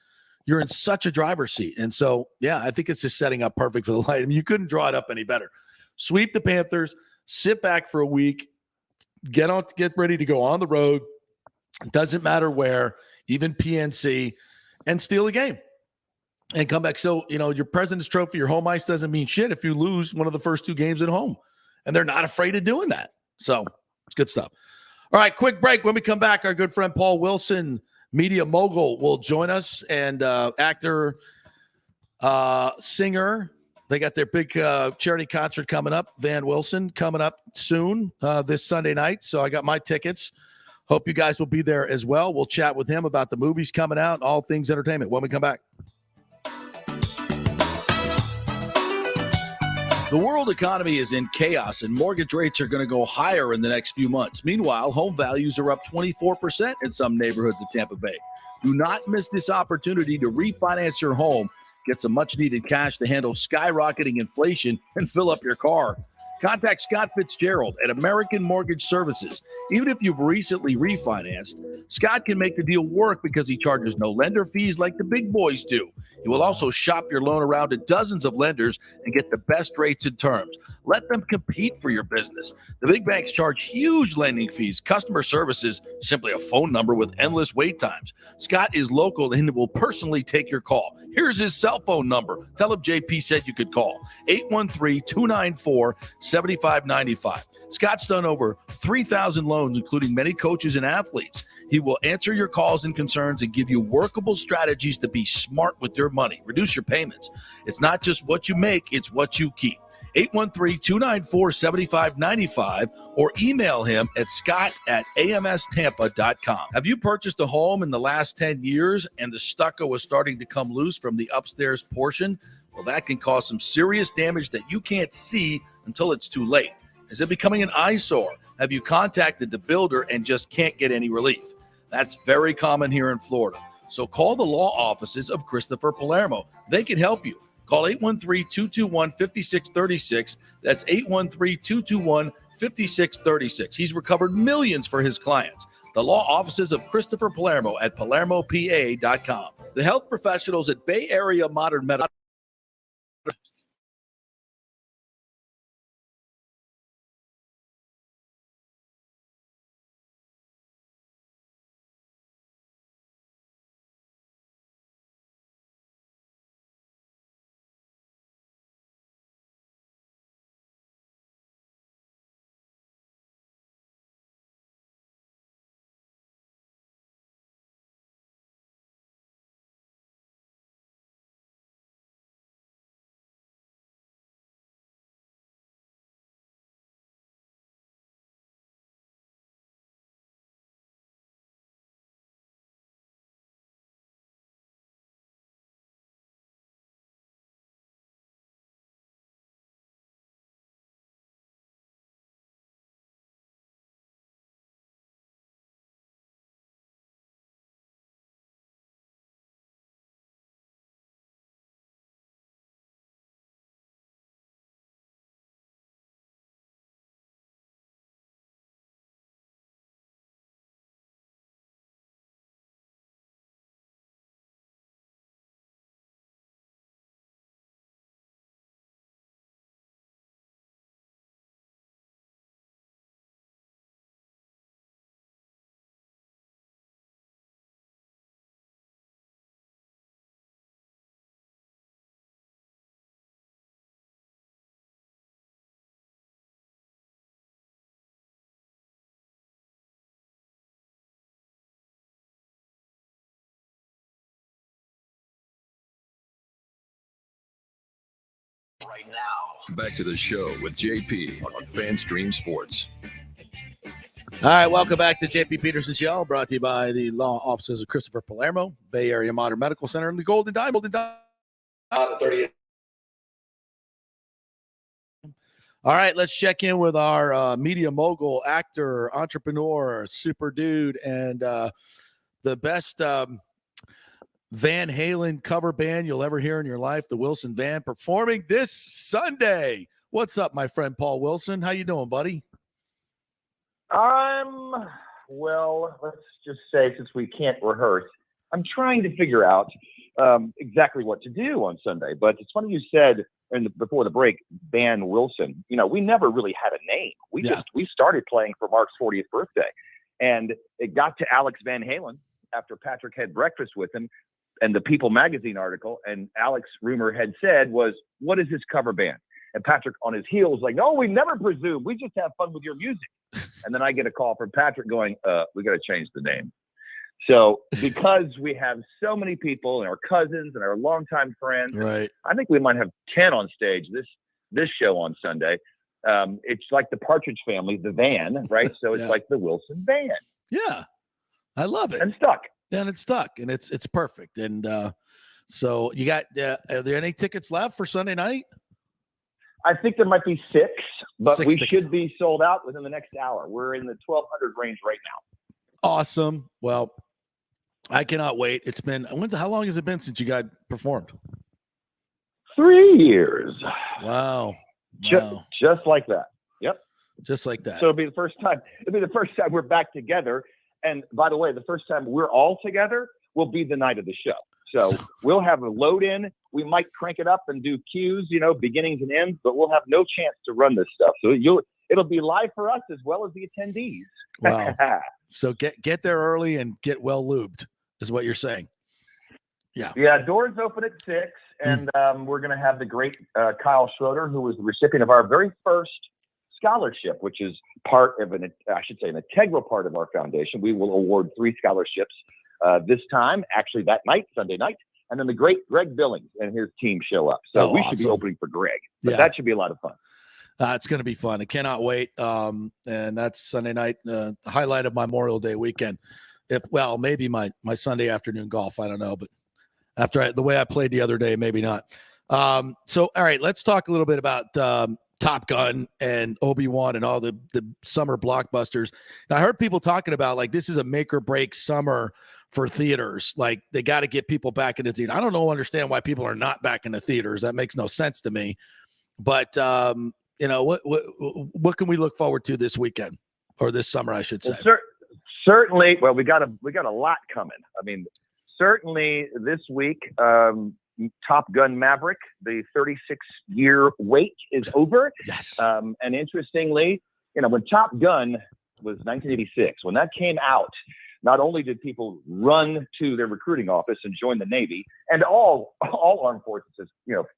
You're in such a driver's seat. And so, I think it's just setting up perfect for the Lightning. I mean, you couldn't draw it up any better. Sweep the Panthers, sit back for a week, get ready to go on the road. It doesn't matter where, even PNC, and steal a game and come back. So, your President's Trophy, your home ice doesn't mean shit if you lose one of the first 2 games at home. And they're not afraid of doing that. So it's good stuff. All right, quick break. When we come back, our good friend Paul Wilson, media mogul, will join us, and actor, singer. They got their big charity concert coming up. Van Wilson coming up soon this Sunday night. So I got my tickets. Hope you guys will be there as well. We'll chat with him about the movies coming out and all things entertainment when we come back. The world economy is in chaos, and mortgage rates are going to go higher in the next few months. Meanwhile, home values are up 24% in some neighborhoods of Tampa Bay. Do not miss this opportunity to refinance your home, get some much-needed cash to handle skyrocketing inflation, and fill up your car. Contact Scott Fitzgerald at American Mortgage Services. Even if you've recently refinanced, Scott can make the deal work because he charges no lender fees like the big boys do. He will also shop your loan around to dozens of lenders and get the best rates and terms. Let them compete for your business. The big banks charge huge lending fees. Customer service is simply a phone number with endless wait times. Scott is local and will personally take your call. Here's his cell phone number. Tell him JP said you could call. 813-294-7595. Scott's done over 3,000 loans, including many coaches and athletes. He will answer your calls and concerns and give you workable strategies to be smart with your money. Reduce your payments. It's not just what you make, it's what you keep. 813-294-7595 or email him at scott@amstampa.com. Have you purchased a home in the last 10 years and the stucco was starting to come loose from the upstairs portion? Well, that can cause some serious damage that you can't see until it's too late. Is it becoming an eyesore? Have you contacted the builder and just can't get any relief? That's very common here in Florida. So call the law offices of Christopher Palermo. They can help you. Call 813-221-5636. That's 813-221-5636. He's recovered millions for his clients. The law offices of Christopher Palermo at PalermoPA.com. The health professionals at Bay Area Modern Medical. Right now, back to the show with JP on FanStream Sports. All right, welcome back to JP Peterson Show, brought to you by the law offices of Christopher Palermo, Bay Area Modern Medical Center, and the Golden Diamond. All right, let's check in with our media mogul, actor, entrepreneur, super dude, and the best Van Halen cover band you'll ever hear in your life, the Wilson Van, performing this Sunday. What's up, my friend Paul Wilson? How you doing, buddy? Well, let's just say, since we can't rehearse, I'm trying to figure out exactly what to do on Sunday. But it's funny you said before the break, Van Wilson. You know, we never really had a name. We started playing for Mark's 40th birthday, and it got to Alex Van Halen after Patrick had breakfast with him, and the People magazine article. And Alex, rumor had said, was, "What is his cover band?" And Patrick on his heels like, "No, we never presume. We just have fun with your music." And then I get a call from Patrick going, "We got to change the name." So because we have so many people and our cousins and our longtime friends, right? I think we might have 10 on stage this show on Sunday. It's like the Partridge Family, the Van, right? So it's like the Wilson Van. Yeah, I love it. And stuck. And it's stuck, and it's perfect. And so you got, are there any tickets left for Sunday night? I think there might be 6, but we tickets. should be sold out within the next hour. We're in the 1,200 range right now. Awesome. Well, I cannot wait. It's been, how long has it been since you guys performed? 3 years. Wow. Wow. Just like that. Yep. Just like that. So it'll be the first time we're back together. And by the way, the first time we're all together will be the night of the show. So we'll have a load in. We might crank it up and do cues, beginnings and ends, but we'll have no chance to run this stuff. So it'll be live for us as well as the attendees. Wow. So get there early and get well lubed is what you're saying. Yeah. Yeah. Doors open at 6, and we're going to have the great Kyle Schroeder, who was the recipient of our very first scholarship, which is part of an integral part of our foundation. We will award 3 scholarships this time, actually that night, Sunday night, and then the great Greg Billings and his team show up. So we should be opening for Greg. But that should be a lot of fun. It's going to be fun. I cannot wait. And that's Sunday night, the highlight of Memorial Day weekend. Maybe my Sunday afternoon golf. I don't know, but after the way I played the other day, maybe not. So, all right, let's talk a little bit about Top Gun and Obi-Wan and all the summer blockbusters. And I heard people talking about like this is a make or break summer for theaters. Like they got to get people back into theater. I don't understand why people are not back in the theaters. That makes no sense to me. But what can we look forward to this weekend or this summer, I should say? Well, certainly. Well, we got a lot coming. I mean, certainly this week, Top Gun Maverick, the 36-year wait is over. Yes. And interestingly, when Top Gun was 1986, when that came out, not only did people run to their recruiting office and join the Navy and all armed forces,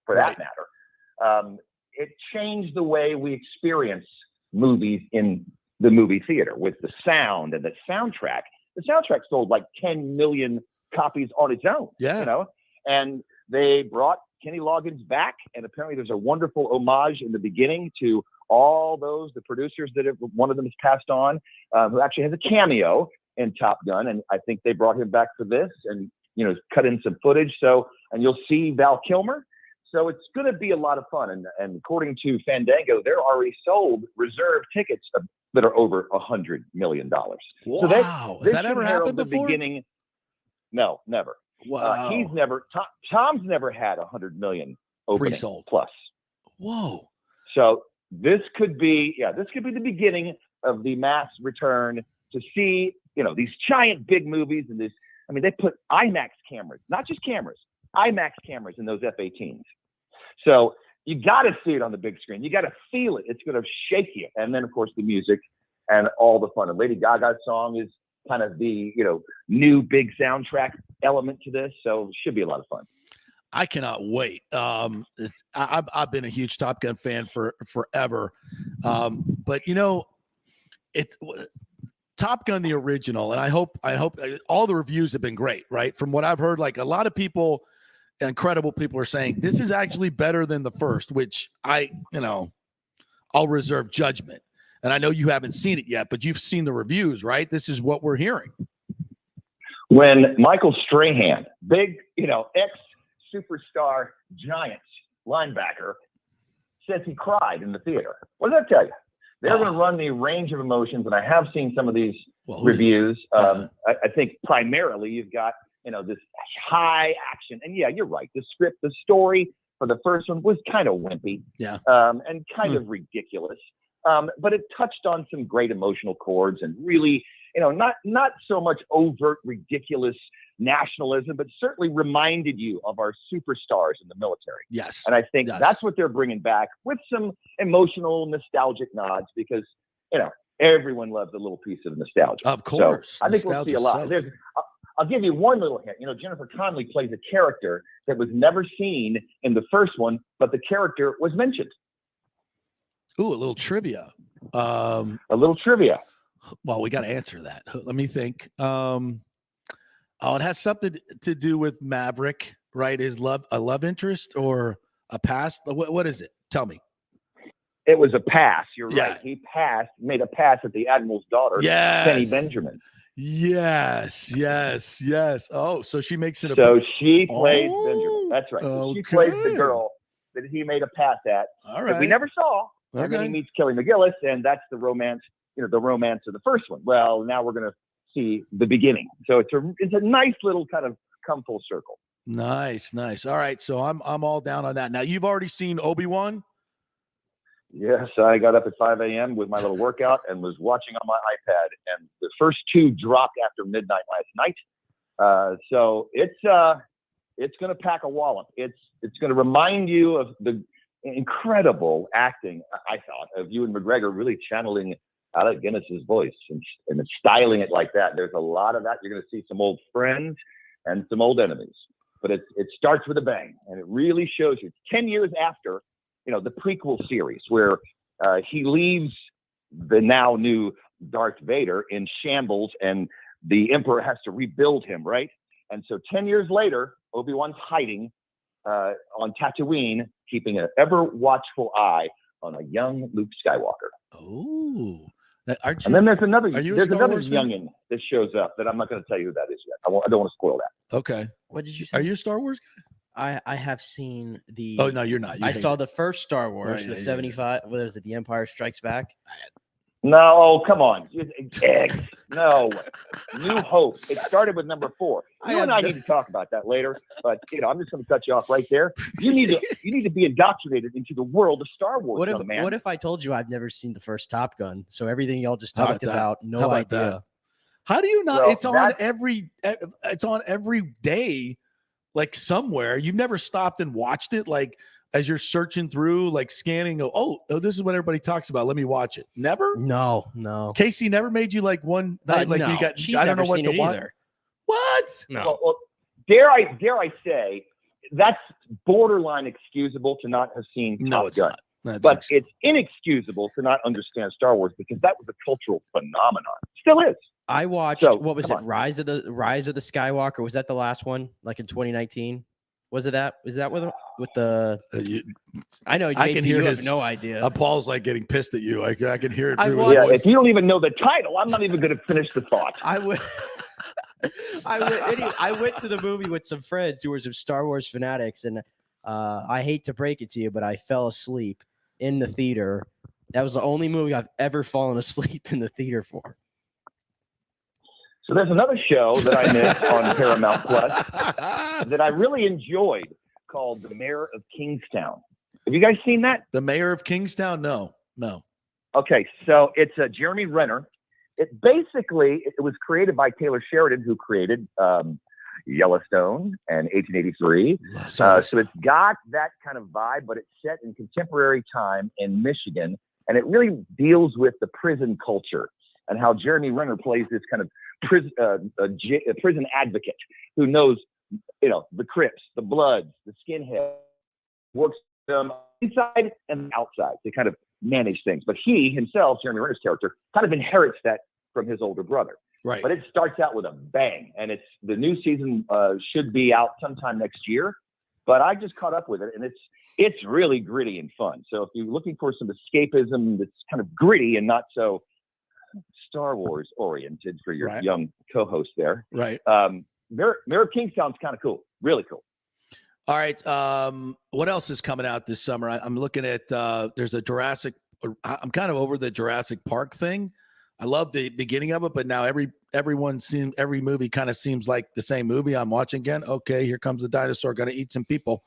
for that matter, it changed the way we experience movies in the movie theater with the sound and the soundtrack. The soundtrack sold like 10 million copies on its own. Yeah. And they brought Kenny Loggins back, and apparently there's a wonderful homage in the beginning to all the producers one of them has passed on, who actually has a cameo in Top Gun, and I think they brought him back for this, and cut in some footage. So, and you'll see Val Kilmer. So it's going to be a lot of fun, and according to Fandango, they're already sold reserved tickets that are over $100 million. Wow, so has that ever happened before? Beginning, no, never. Wow. Tom's never had 100 million opening pre-sold plus. Whoa. So this could be the beginning of the mass return to see, these giant big movies and this. I mean, they put IMAX cameras, not just cameras, IMAX cameras in those F-18s. So you got to see it on the big screen. You got to feel it. It's going to shake you. And then, of course, the music and all the fun. And Lady Gaga's song is kind of the, new big soundtrack element to this. So it should be a lot of fun. I cannot wait. I've been a huge Top Gun fan for forever. But it's Top Gun, the original. And I hope all the reviews have been great, right? From what I've heard, like a lot of people, incredible people are saying this is actually better than the first, which I'll reserve judgment. And I know you haven't seen it yet, but you've seen the reviews, right? This is what we're hearing. When Michael Strahan, big, ex-superstar Giants linebacker, says he cried in the theater, what does that tell you? They're going to run the range of emotions, and I have seen some of these reviews. I think primarily you've got, this high action. And yeah, you're right. The story for the first one was kind of wimpy, and kind of ridiculous. But it touched on some great emotional chords and really, not so much overt, ridiculous nationalism, but certainly reminded you of our superstars in the military. Yes. And I think that's what they're bringing back with some emotional, nostalgic nods because, everyone loves a little piece of nostalgia. Of course. So I think we'll see a lot. I'll give you one little hint. Jennifer Connelly plays a character that was never seen in the first one, but the character was mentioned. Ooh, a little trivia. A little trivia. Well, we got to answer that. Let me think. It has something to do with Maverick, right? Is a love interest or a past? What is it? Tell me. It was a pass. You're right. He made a pass at the Admiral's daughter, Penny Benjamin. Yes. Oh, so she makes it. So she plays Benjamin. That's right. So she plays the girl that he made a pass at. All right. That we never saw. And then he meets Kelly McGillis, and that's the romance. The romance of the first one. Well, now we're going to see the beginning. So it's a nice little kind of come full circle. Nice. All right. So I'm all down on that. Now you've already seen Obi-Wan. Yes, I got up at 5 a.m. with my little workout and was watching on my iPad. And the first two dropped after midnight last night. So it's going to pack a wallop. It's going to remind you of the incredible acting, I thought, of Ewan McGregor really channeling Alec Guinness's voice and styling it like that. There's a lot of that. You're going to see some old friends and some old enemies. But it starts with a bang, and it really shows you. 10 years after, the prequel series where he leaves the now new Darth Vader in shambles, and the Emperor has to rebuild him, right? And so 10 years later, Obi-Wan's hiding on Tatooine, keeping an ever watchful eye on a young Luke Skywalker. Oh. And then there's another youngin that shows up that I'm not going to tell you who that is yet. I don't want to spoil that. Okay. What did you say? Are you a Star Wars guy? I have seen the. Oh, no, you're not. I saw the first Star Wars, Right, the yeah, 75. What is it? The Empire Strikes Back. No, come on. No. New Hope. It started with number 4. You and I need to talk about that later, but I'm just going to cut you off right there. You need to be indoctrinated into the world of Star Wars, young man. What if I told you I've never seen the first Top Gun? So everything y'all just talked about, no idea. That? How do you not? Well, it's on every day, like somewhere. You've never stopped and watched it, like as you're searching through, like scanning. Oh, this is what everybody talks about. Let me watch it. Never. No. Casey never made you like one night, like no. you got. She's I don't know never what seen to it watch. either. What? No. Well, dare I say that's borderline excusable to not have seen Top it's Gun. not. That's But it's inexcusable to not understand Star Wars because that was a cultural phenomenon. Still is. I watched. So, what was come it? on. Rise of the Skywalker. Was that the last one? Like in 2019? Was it that? Is that with the? I know. I can hear you his. have no idea. Paul's like getting pissed at you. I can hear it. Through Yeah, his voice. if you don't even know the title, I'm not even going to finish the thought. I went to the movie with some friends who were some Star Wars fanatics, and I hate to break it to you, but I fell asleep in the theater. That was the only movie I've ever fallen asleep in the theater for. So there's another show that I missed on Paramount Plus that I really enjoyed called The Mayor of Kingstown. Have you guys seen that? The Mayor of Kingstown? No. Okay, so it's Jeremy Renner. It was created by Taylor Sheridan, who created Yellowstone and 1883. So it's got that kind of vibe, but it's set in contemporary time in Michigan, and it really deals with the prison culture and how Jeremy Renner plays this kind of prison advocate who knows, the Crips, the Bloods, the Skinheads, works them inside and outside to kind of manage things. But he himself, Jeremy Renner's character, kind of inherits that from his older brother. Right. But it starts out with a bang, and the new season should be out sometime next year. But I just caught up with it, and it's really gritty and fun. So if you're looking for some escapism that's kind of gritty and not so Star Wars oriented for your young co-host there, right? Mayor of Kingstown's kind of cool, really cool. All right. What else is coming out this summer? I'm looking at there's a Jurassic. I'm kind of over the Jurassic Park thing. I love the beginning of it, but now every movie kind of seems like the same movie I'm watching again. Okay, here comes the dinosaur going to eat some people.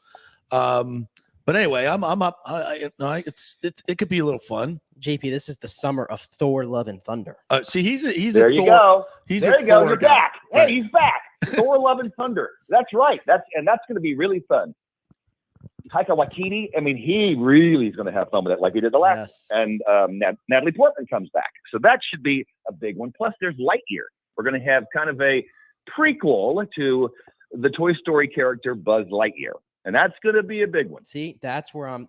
But anyway, I'm up. It could be a little fun. JP, this is the summer of Thor: Love and Thunder. See, he's there. You go. There you go. You're guy. back. Right. Hey, he's back. Thor: Love and Thunder. That's right. That's going to be really fun. Taika Waititi. I mean, he really is going to have fun with it, like he did the last. And Natalie Portman comes back, so that should be a big one. Plus, there's Lightyear. We're going to have kind of a prequel to the Toy Story character Buzz Lightyear, and that's going to be a big one. See, that's where I'm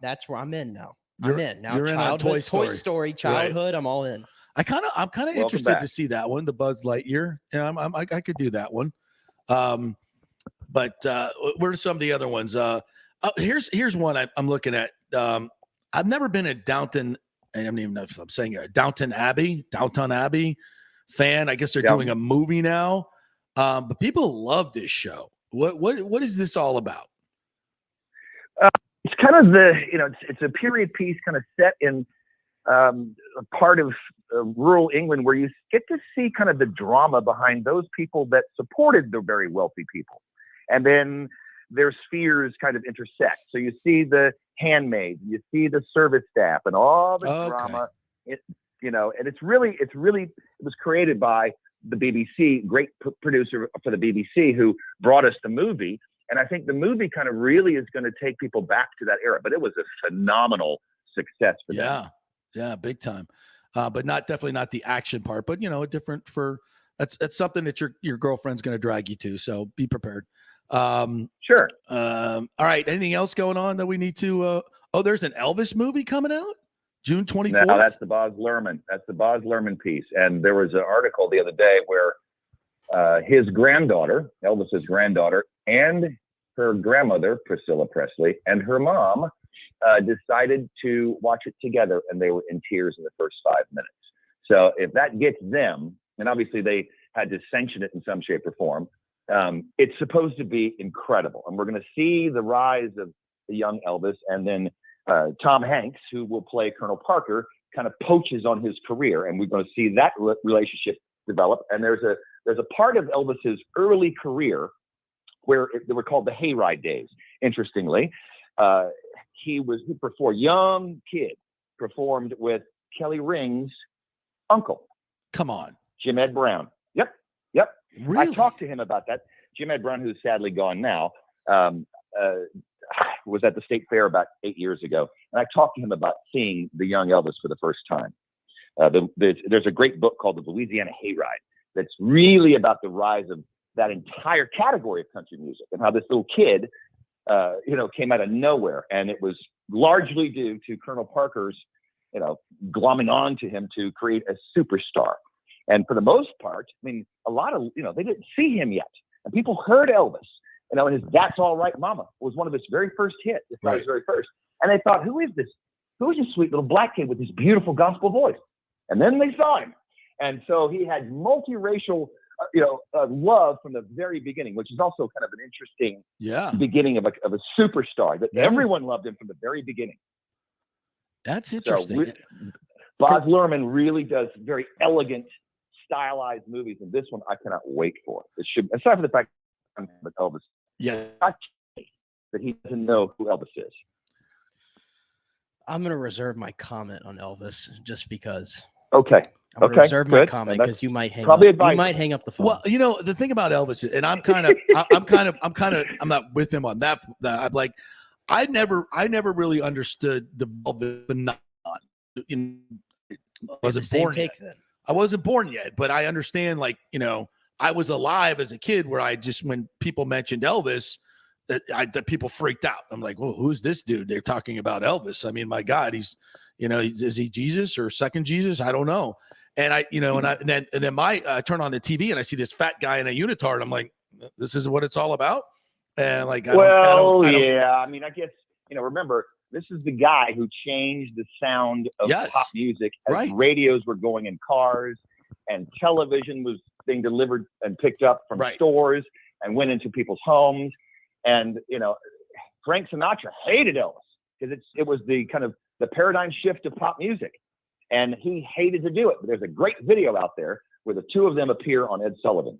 in now. You're in on Toy Story. Story, childhood. Right. I'm all in. I'm kind of interested to see that one, the Buzz Lightyear. Yeah, I could do that one. But what are some of the other ones? Here's one I'm looking at. I've never been a Downton. I don't even know if I'm saying it. Downton Abbey fan. I guess they're doing a movie now. But people love this show. What is this all about? It's kind of it's a period piece kind of set in a part of rural England where you get to see kind of the drama behind those people that supported the very wealthy people. And then their spheres kind of intersect. So you see the handmaids, you see the service staff and all the drama. It was created by the BBC, great producer for the BBC who brought us the movie. And I think the movie kind of really is going to take people back to that era, but it was a phenomenal success for them. Yeah, big time. But definitely not the action part, but that's something that your girlfriend's going to drag you to. So be prepared. Sure. All right. Anything else going on that we need to, there's an Elvis movie coming out June 24th. No, that's the Boz Lerman. That's the Boz Lerman piece. And there was an article the other day where his granddaughter, Elvis's granddaughter, and her grandmother, Priscilla Presley, and her mom decided to watch it together, and they were in tears in the first 5 minutes. So if that gets them, and obviously they had to sanction it in some shape or form, it's supposed to be incredible. And we're going to see the rise of the young Elvis, and then Tom Hanks, who will play Colonel Parker, kind of poaches on his career, and we're going to see that relationship develop. And there's a part of Elvis's early career where they were called the Hayride days. Interestingly, he performed, young kid, performed with Kelly Ring's uncle. Come on. Jim Ed Brown. Yep. Really? I talked to him about that. Jim Ed Brown, who's sadly gone now, was at the State Fair about 8 years ago. And I talked to him about seeing the young Elvis for the first time. There's a great book called The Louisiana Hayride that's really about the rise of that entire category of country music and how this little kid, came out of nowhere. And it was largely due to Colonel Parker's, glomming on to him to create a superstar. And for the most part, I mean, a lot of, they didn't see him yet. And people heard Elvis, and his That's All Right Mama was one of his very first hits. It's not his very first. And they thought, who is this? Who is this sweet little black kid with this beautiful gospel voice? And then they saw him. And so he had multiracial, love from the very beginning, which is also kind of an interesting beginning of a superstar that everyone loved him from the very beginning. That's interesting. So Boz Lerman really does very elegant, stylized movies, and this one I cannot wait for. It should, aside from the fact that Elvis, that he doesn't know who Elvis is. I'm going to reserve my comment on Elvis just because. Okay. I'm going to reserve my comment because you might hang up. You might hang up the phone. Well, the thing about Elvis, and I'm not with him on that. I'm like, I never really understood the Velvet phenomenon. I wasn't born yet. I wasn't born yet, but I understand. I was alive as a kid where when people mentioned Elvis, that people freaked out. I'm like, well, who's this dude? They're talking about Elvis. I mean, my God, is he Jesus or second Jesus? I don't know. And I turn on the TV and I see this fat guy in a unitard. And I'm like, this is what it's all about. And I mean, I guess, remember, this is the guy who changed the sound of pop music as radios were going in cars and television was being delivered and picked up from stores and went into people's homes. And, Frank Sinatra hated Elvis because it was the kind of the paradigm shift of pop music. And he hated to do it. But there's a great video out there where the two of them appear on Ed Sullivan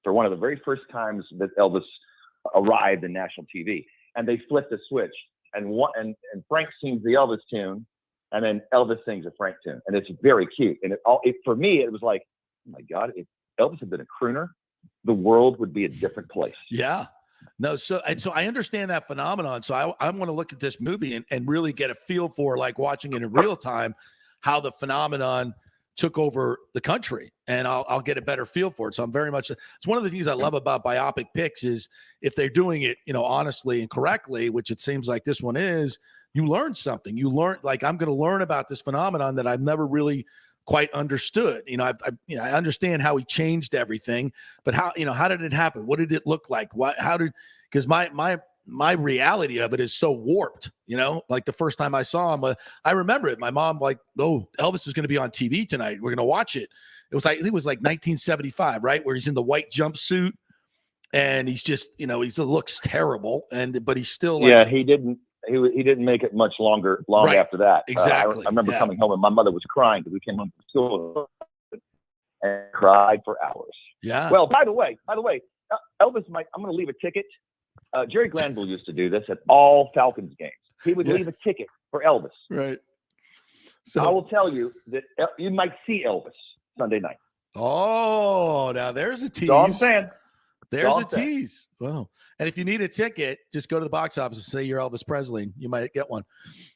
for one of the very first times that Elvis arrived in national TV. And they flipped a switch. And Frank sings the Elvis tune, and then Elvis sings a Frank tune. And it's very cute. And for me, it was like, oh my God, if Elvis had been a crooner, the world would be a different place. Yeah. No, so I understand that phenomenon. So I'm going to look at this movie and really get a feel for, watching it in real time, how the phenomenon took over the country, and I'll get a better feel for it. So I'm very much, it's one of the things I love about biopic picks is if they're doing it, honestly and correctly, which it seems like this one is, you learn something. You learn, I'm going to learn about this phenomenon that I've never really quite understood. I understand how he changed everything, but how did it happen? What did it look like? Because my reality of it is so warped, the first time I saw him, I remember it. My mom oh, Elvis is going to be on TV tonight. We're going to watch it. It was 1975, right? Where he's in the white jumpsuit and he's just, he looks terrible. But he's still he didn't make it much long after that. Exactly. I remember coming home and my mother was crying because we came home from school and cried for hours. Yeah. Well, by the way, Elvis I'm going to leave a ticket. Jerry Glanville used to do this at all Falcons games. he would leave a ticket for Elvis. Right. So I will tell you that you might see Elvis Sunday night. Oh, now there's a tease. That's all I'm saying. There's a tease. Wow. And if you need a ticket, just go to the box office and say you're Elvis Presley. You might get one.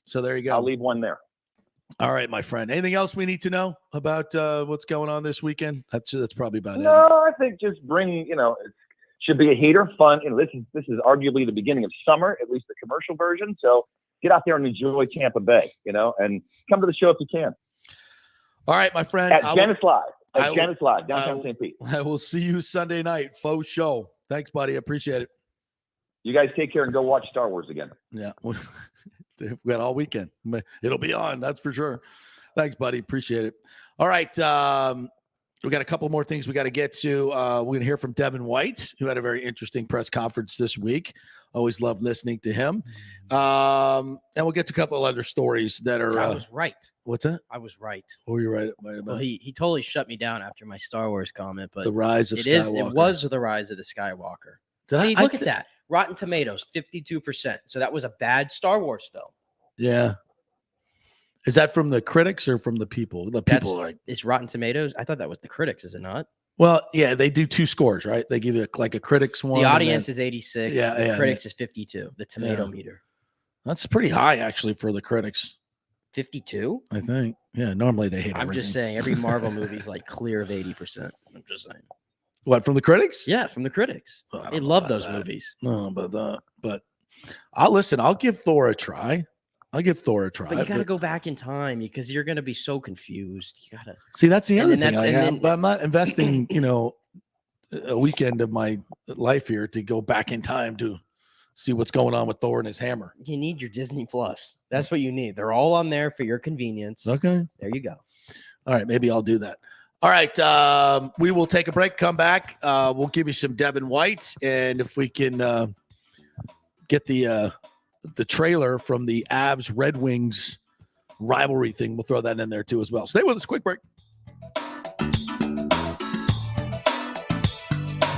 So there you go. I'll leave one there. All right, my friend. Anything else we need to know about what's going on this weekend? That's probably about it. No, I think just bring, it should be a heater, fun. This is arguably the beginning of summer, at least the commercial version. So get out there and enjoy Tampa Bay, and come to the show if you can. All right, my friend. At Janice Live, downtown St. Pete. I will see you Sunday night. Faux show. Thanks, buddy. I appreciate it. You guys take care and go watch Star Wars again. Yeah. We've got all weekend. It'll be on, that's for sure. Thanks, buddy. Appreciate it. All right. We got a couple more things we got to get to. We're going to hear from Devin White, who had a very interesting press conference this week. Always love listening to him. And we'll get to a couple of other stories that are. I was right. What's that? I was right. Oh, you're right. Well, he totally shut me down after my Star Wars comment, but the rise of Skywalker. It was the rise of the Skywalker. See, look at that. Rotten Tomatoes, 52%. So that was a bad Star Wars film. Yeah. Is that from the critics or from the people? The people it's Rotten Tomatoes. I thought that was the critics, is it not? Well, yeah, they do two scores, right? They give you a critics one. The audience is 86. Yeah, the critics is 52. The tomato meter. That's pretty high, actually, for the critics. 52? I think. Yeah, normally they hate. I'm just saying, every Marvel movie is clear of 80%. I'm just saying. What, from the critics? Yeah, from the critics. They love those movies. No, but I'll listen. I'll give Thor a try. But you got to go back in time because you're going to be so confused. You got to see. That's the other thing. But I'm not investing, a weekend of my life here to go back in time to see what's going on with Thor and his hammer. You need your Disney Plus. That's what you need. They're all on there for your convenience. Okay. There you go. All right. Maybe I'll do that. All right. We will take a break, come back. We'll give you some Devin White. And if we can get the trailer from the Avs Red Wings rivalry thing, we'll throw that in there too as well. Stay with us. Quick break.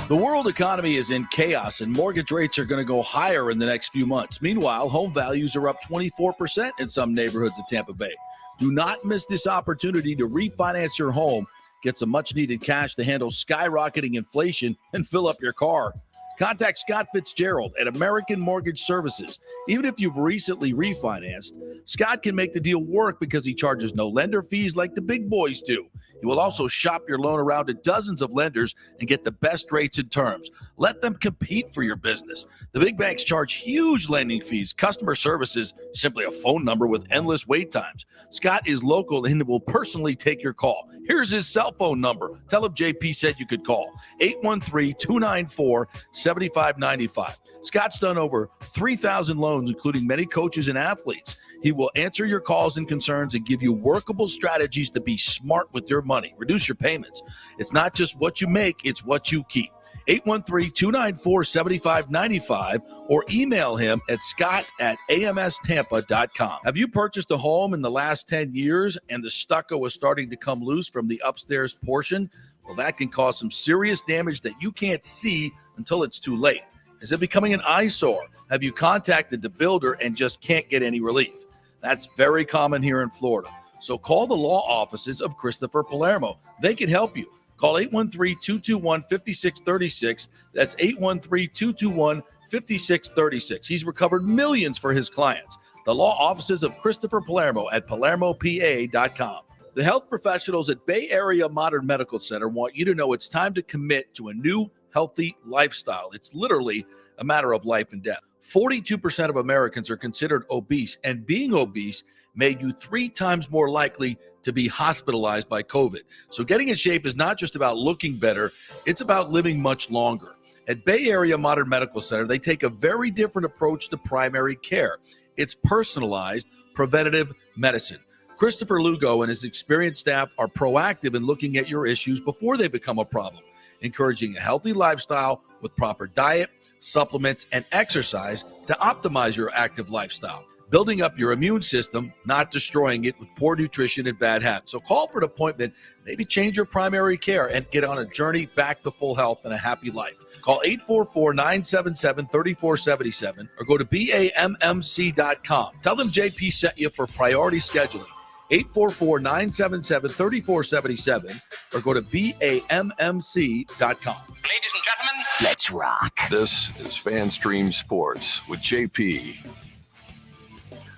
The world economy is in chaos and mortgage rates are going to go higher in the next few months. Meanwhile, home values are up 24% in some neighborhoods of Tampa Bay. Do not miss this opportunity to refinance your home, get some much needed cash to handle skyrocketing inflation, and fill up your car. Contact Scott Fitzgerald at American Mortgage Services. Even if you've recently refinanced, Scott can make the deal work because he charges no lender fees like the big boys do. He will also shop your loan around to dozens of lenders and get the best rates and terms. Let them compete for your business. The big banks charge huge lending fees. Customer service is simply a phone number with endless wait times. Scott is local and will personally take your call. Here's his cell phone number. Tell him JP said you could call. 813-294-7595. Scott's done over 3,000 loans, including many coaches and athletes. He will answer your calls and concerns and give you workable strategies to be smart with your money. Reduce your payments. It's not just what you make, it's what you keep. 813-294-7595 or email him at scott@amstampa.com. Have you purchased a home in the last 10 years and the stucco is starting to come loose from the upstairs portion? Well, that can cause some serious damage that you can't see until it's too late. Is it becoming an eyesore? Have you contacted the builder and just can't get any relief? That's very common here in Florida. So call the law offices of Christopher Palermo. They can help you. Call 813-221-5636. That's 813-221-5636. He's recovered millions for his clients. The law offices of Christopher Palermo at PalermoPA.com. The health professionals at Bay Area Modern Medical Center want you to know it's time to commit to a new healthy lifestyle. It's literally a matter of life and death. 42% of Americans are considered obese, and being obese made you 3 times more likely to be hospitalized by COVID. So getting in shape is not just about looking better, it's about living much longer. At Bay Area Modern Medical Center, they take a very different approach to primary care. It's personalized, preventative medicine. Christopher Lugo and his experienced staff are proactive in looking at your issues before they become a problem, encouraging a healthy lifestyle with proper diet, supplements, and exercise to optimize your active lifestyle. building up your immune system, not destroying it with poor nutrition and bad habits. So call for an appointment, maybe change your primary care, and get on a journey back to full health and a happy life. Call 844-977-3477 or go to BAMMC.com. Tell them JP sent you for priority scheduling. 844-977-3477 or go to BAMMC.com. Ladies and gentlemen, let's rock. This is FanStream Sports with JP.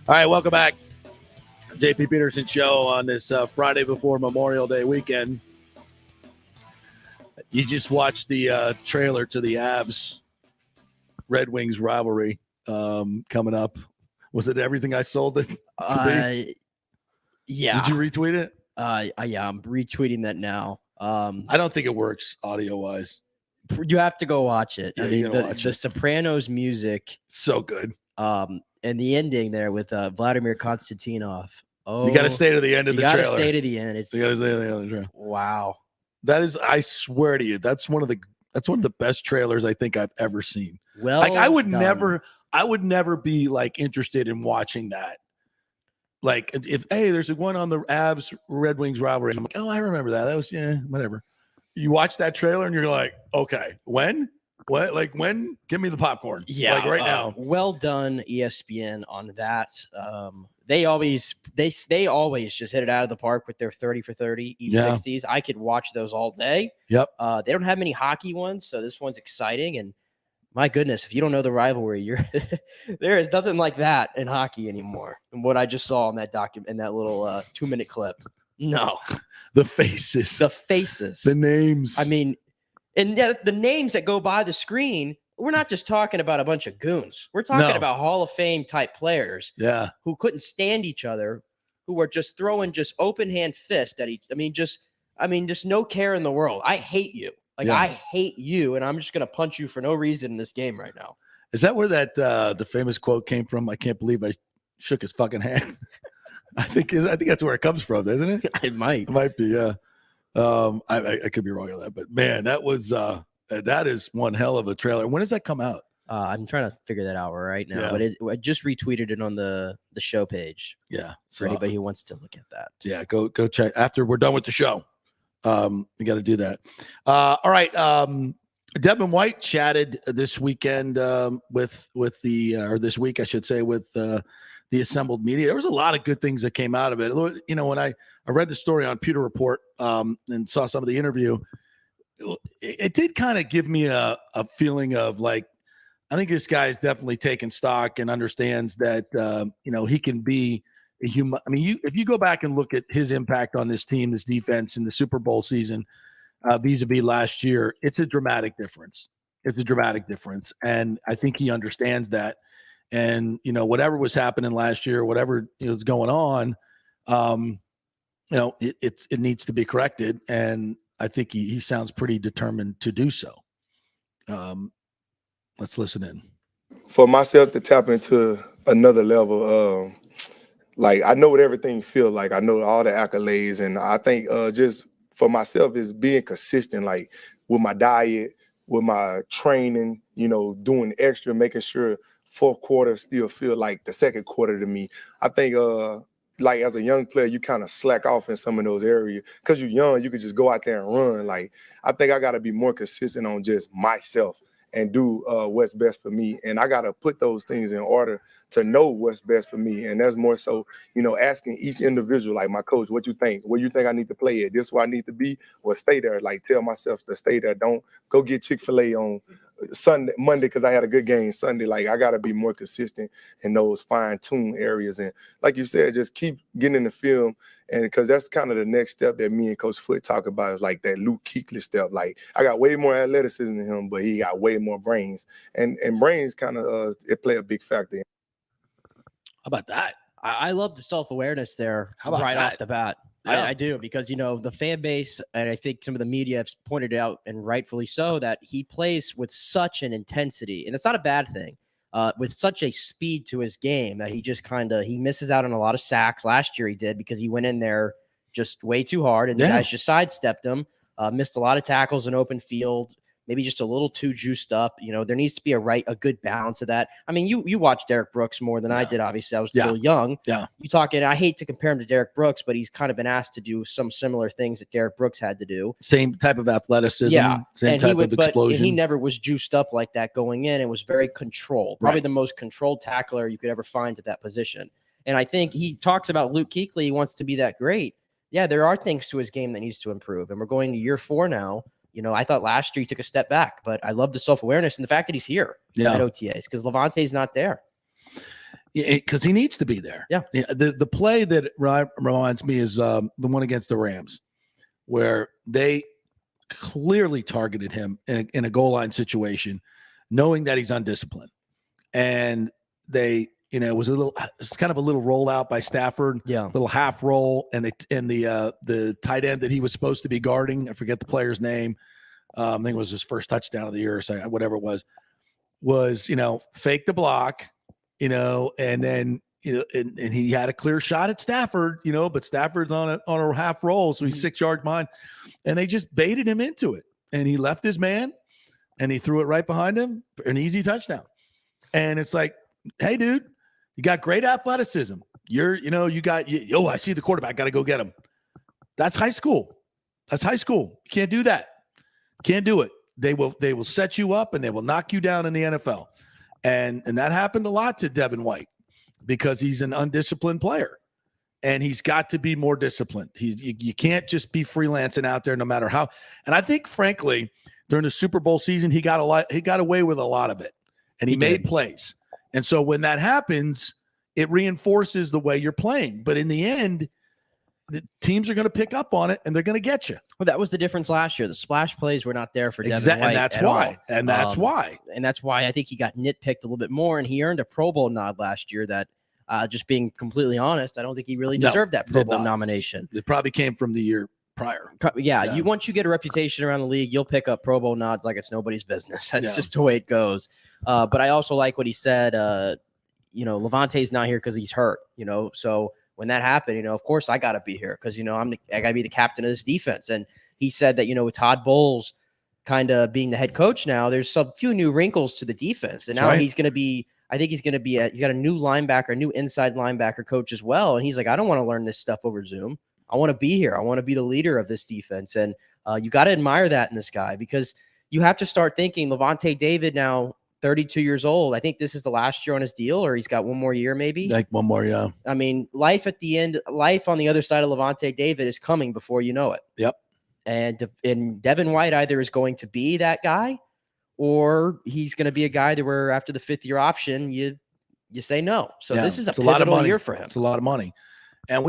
All right, welcome back. JP Peterson Show on this Friday before Memorial Day weekend. You just watched the trailer to the Avs Red Wings rivalry coming up. Was it everything I sold it to be? Yeah. Did you retweet it? Yeah, I'm retweeting that now. I don't think it works audio-wise. You have to go watch it. Yeah, I mean, the Sopranos music. So good. And the ending there with Vladimir Konstantinov. Oh, you got to stay to the end of the trailer. You got to stay to the end. You got to stay to the end of the trailer. Wow. That is, I swear to you, that's one of the best trailers I think I've ever seen. Well, like I would done. never be like interested in watching that. Like if there's one on the Avs Red Wings rivalry, I'm like, oh, I remember that. That was whatever. You watch that trailer and you're like, okay, when? What? Like when? Give me the popcorn. Yeah, like right now. Well done, ESPN, on that. They always just hit it out of the park with their 30 for 30 E60s. I could watch those all day. Yep. They don't have many hockey ones, so this one's exciting. And my goodness, if you don't know the rivalry, there is nothing like that in hockey anymore. And what I just saw in that in that little 2-minute clip. No. The faces. The names. I mean, and the names that go by the screen, we're not just talking about a bunch of goons. We're talking about Hall of Fame type players who couldn't stand each other, who were just throwing just open hand fist at each. I mean, just no care in the world. I hate you. I hate you, and I'm just going to punch you for no reason in this game right now. Is that where that the famous quote came from? I can't believe I shook his fucking hand. I think that's where it comes from, isn't it? It might. It might be, yeah. I could be wrong on that, but man, that is one hell of a trailer. When does that come out? I'm trying to figure that out right now, Yeah. but I just retweeted it on the show page. Yeah. For anybody who wants to look at that. Yeah, go check after we're done with the show. You got to do that. All right. Devin White chatted this weekend with this week, I should say, with the assembled media. There was a lot of good things that came out of it. You know, when I read the story on Pewter Report and saw some of the interview, it did kind of give me a feeling of like, I think this guy is definitely taking stock and understands that, he can be a human. I mean, if you go back and look at his impact on this team, this defense in the Super Bowl season, vis-a-vis last year, it's a dramatic difference. And I think he understands that. And, whatever was happening last year, whatever is going on, it needs to be corrected. And I think he sounds pretty determined to do so. Let's listen in. For myself to tap into another level, I know what everything feels like. I know all the accolades. And I think just for myself is being consistent, like with my diet, with my training, doing extra, making sure fourth quarter still feel like the second quarter to me. I think as a young player, you kind of slack off in some of those areas because you're young. You could just go out there and run. Like, I think I got to be more consistent on just myself and do what's best for me. And I got to put those things in order to know what's best for me. And that's more so, asking each individual, like my coach, what you think? Where you think I need to play at? This where I need to be? Or stay there? Like, tell myself to stay there. Don't go get Chick-fil-A on Monday because I had a good game Sunday. Like, I got to be more consistent in those fine-tuned areas. And like you said, just keep getting in the film. And because that's kind of the next step that me and Coach Foote talk about is like that Luke Kuechly step. Like, I got way more athleticism than him, but he got way more brains. And brains kind of it play a big factor. How about that? I love the self-awareness there right off the bat. Yeah. I do, because, the fan base, and I think some of the media have pointed out, and rightfully so, that he plays with such an intensity, and it's not a bad thing, with such a speed to his game that he just he misses out on a lot of sacks. Last year he did because he went in there just way too hard, and the guys just sidestepped him, missed a lot of tackles in open field, maybe just a little too juiced up. There needs to be a good balance of that. I mean, you watch Derek Brooks more than I did. Obviously, I was still young. Yeah. I hate to compare him to Derek Brooks, but he's kind of been asked to do some similar things that Derek Brooks had to do. Same type of athleticism. Yeah. Same type of explosion. But he never was juiced up like that going in and was very controlled. Probably the most controlled tackler you could ever find at that position. And I think he talks about Luke Kuechly. He wants to be that great. Yeah, there are things to his game that needs to improve. And we're going to year 4 now. I thought last year he took a step back, but I love the self-awareness and the fact that he's here at OTAs because Levante's not there. Yeah, because he needs to be there. Yeah. The play that reminds me is the one against the Rams, where they clearly targeted him in a goal line situation, knowing that he's undisciplined. And they, it was kind of a little rollout by Stafford, little half roll, and the tight end that he was supposed to be guarding, I forget the player's name. I think it was his first touchdown of the year or so, whatever it was, fake the block, and then, and he had a clear shot at Stafford, but Stafford's on a half roll. So he's 6 yards behind, and they just baited him into it. And he left his man and he threw it right behind him for an easy touchdown. And it's like, hey, dude, you got great athleticism. I see the quarterback, got to go get him. That's high school. You can't do that. Can't do it. They will set you up and they will knock you down in the NFL. And that happened a lot to Devin White because he's an undisciplined player and he's got to be more disciplined. You can't just be freelancing out there no matter how. And I think, frankly, during the Super Bowl season, he got away with a lot of it and he made plays. And so when that happens, it reinforces the way you're playing. But in the end, the teams are going to pick up on it and they're going to get you. Well, that was the difference last year. The splash plays were not there for Devin White. And that's why. And that's why I think he got nitpicked a little bit more, and he earned a Pro Bowl nod last year that, just being completely honest, I don't think he really deserved that Pro Bowl nomination. It probably came from the year prior. Yeah. Once you get a reputation around the league, you'll pick up Pro Bowl nods like it's nobody's business. That's just the way it goes. But I also like what he said. Levante's not here because he's hurt, so when that happened, of course I got to be here because, I got to be the captain of this defense. And he said that, with Todd Bowles kind of being the head coach now, there's some few new wrinkles to the defense. And now he's got a new linebacker, new inside linebacker coach as well. And he's like, I don't want to learn this stuff over Zoom. I want to be here. I want to be the leader of this defense. And you got to admire that in this guy because you have to start thinking Levante David now, 32 years old. I think this is the last year on his deal, or he's got one more year, maybe. Like one more, yeah. I mean, life on the other side of Levante David is coming before you know it. Yep. And Devin White either is going to be that guy, or he's going to be a guy that where after the 5th-year option, you say no. So this is a pivotal year for him. It's a lot of money. And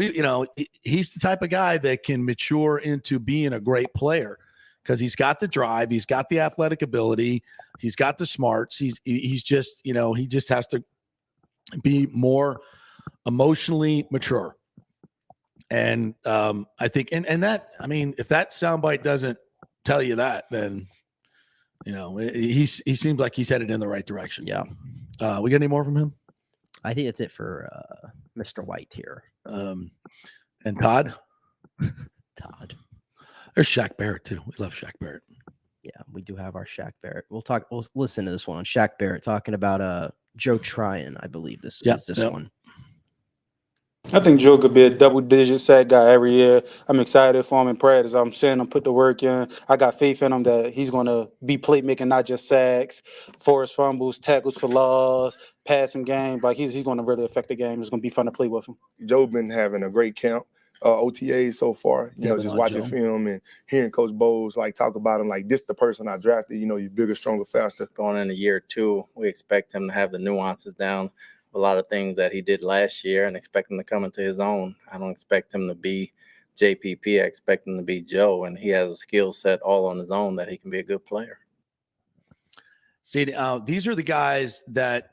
he's the type of guy that can mature into being a great player. Because he's got the drive, he's got the athletic ability, he's got the smarts. He's just, he just has to be more emotionally mature. And I think, and that, I mean, if that soundbite doesn't tell you that, then he seems like he's headed in the right direction. Yeah. We got any more from him? I think that's it for Mr. White here. And Todd. There's Shaq Barrett too. We love Shaq Barrett. Yeah, we do have our Shaq Barrett. We'll listen to this one on Shaq Barrett talking about Joe Tryon. I believe this is this one. I think Joe could be a double-digit sack guy every year. I'm excited for him in practice. I'm seeing him put the work in. I got faith in him that he's going to be playmaking, not just sacks, forced fumbles, tackles for loss, passing game. Like he's going to really affect the game. It's going to be fun to play with him. Joe been having a great camp. OTAs so far, just watching film and hearing Coach Bowles talk about him like this the person I drafted, you're bigger, stronger, faster. Going into year 2, we expect him to have the nuances down, a lot of things that he did last year, and expect him to come into his own. I don't expect him to be JPP. I expect him to be Joe, and he has a skill set all on his own that he can be a good player. See, these are the guys that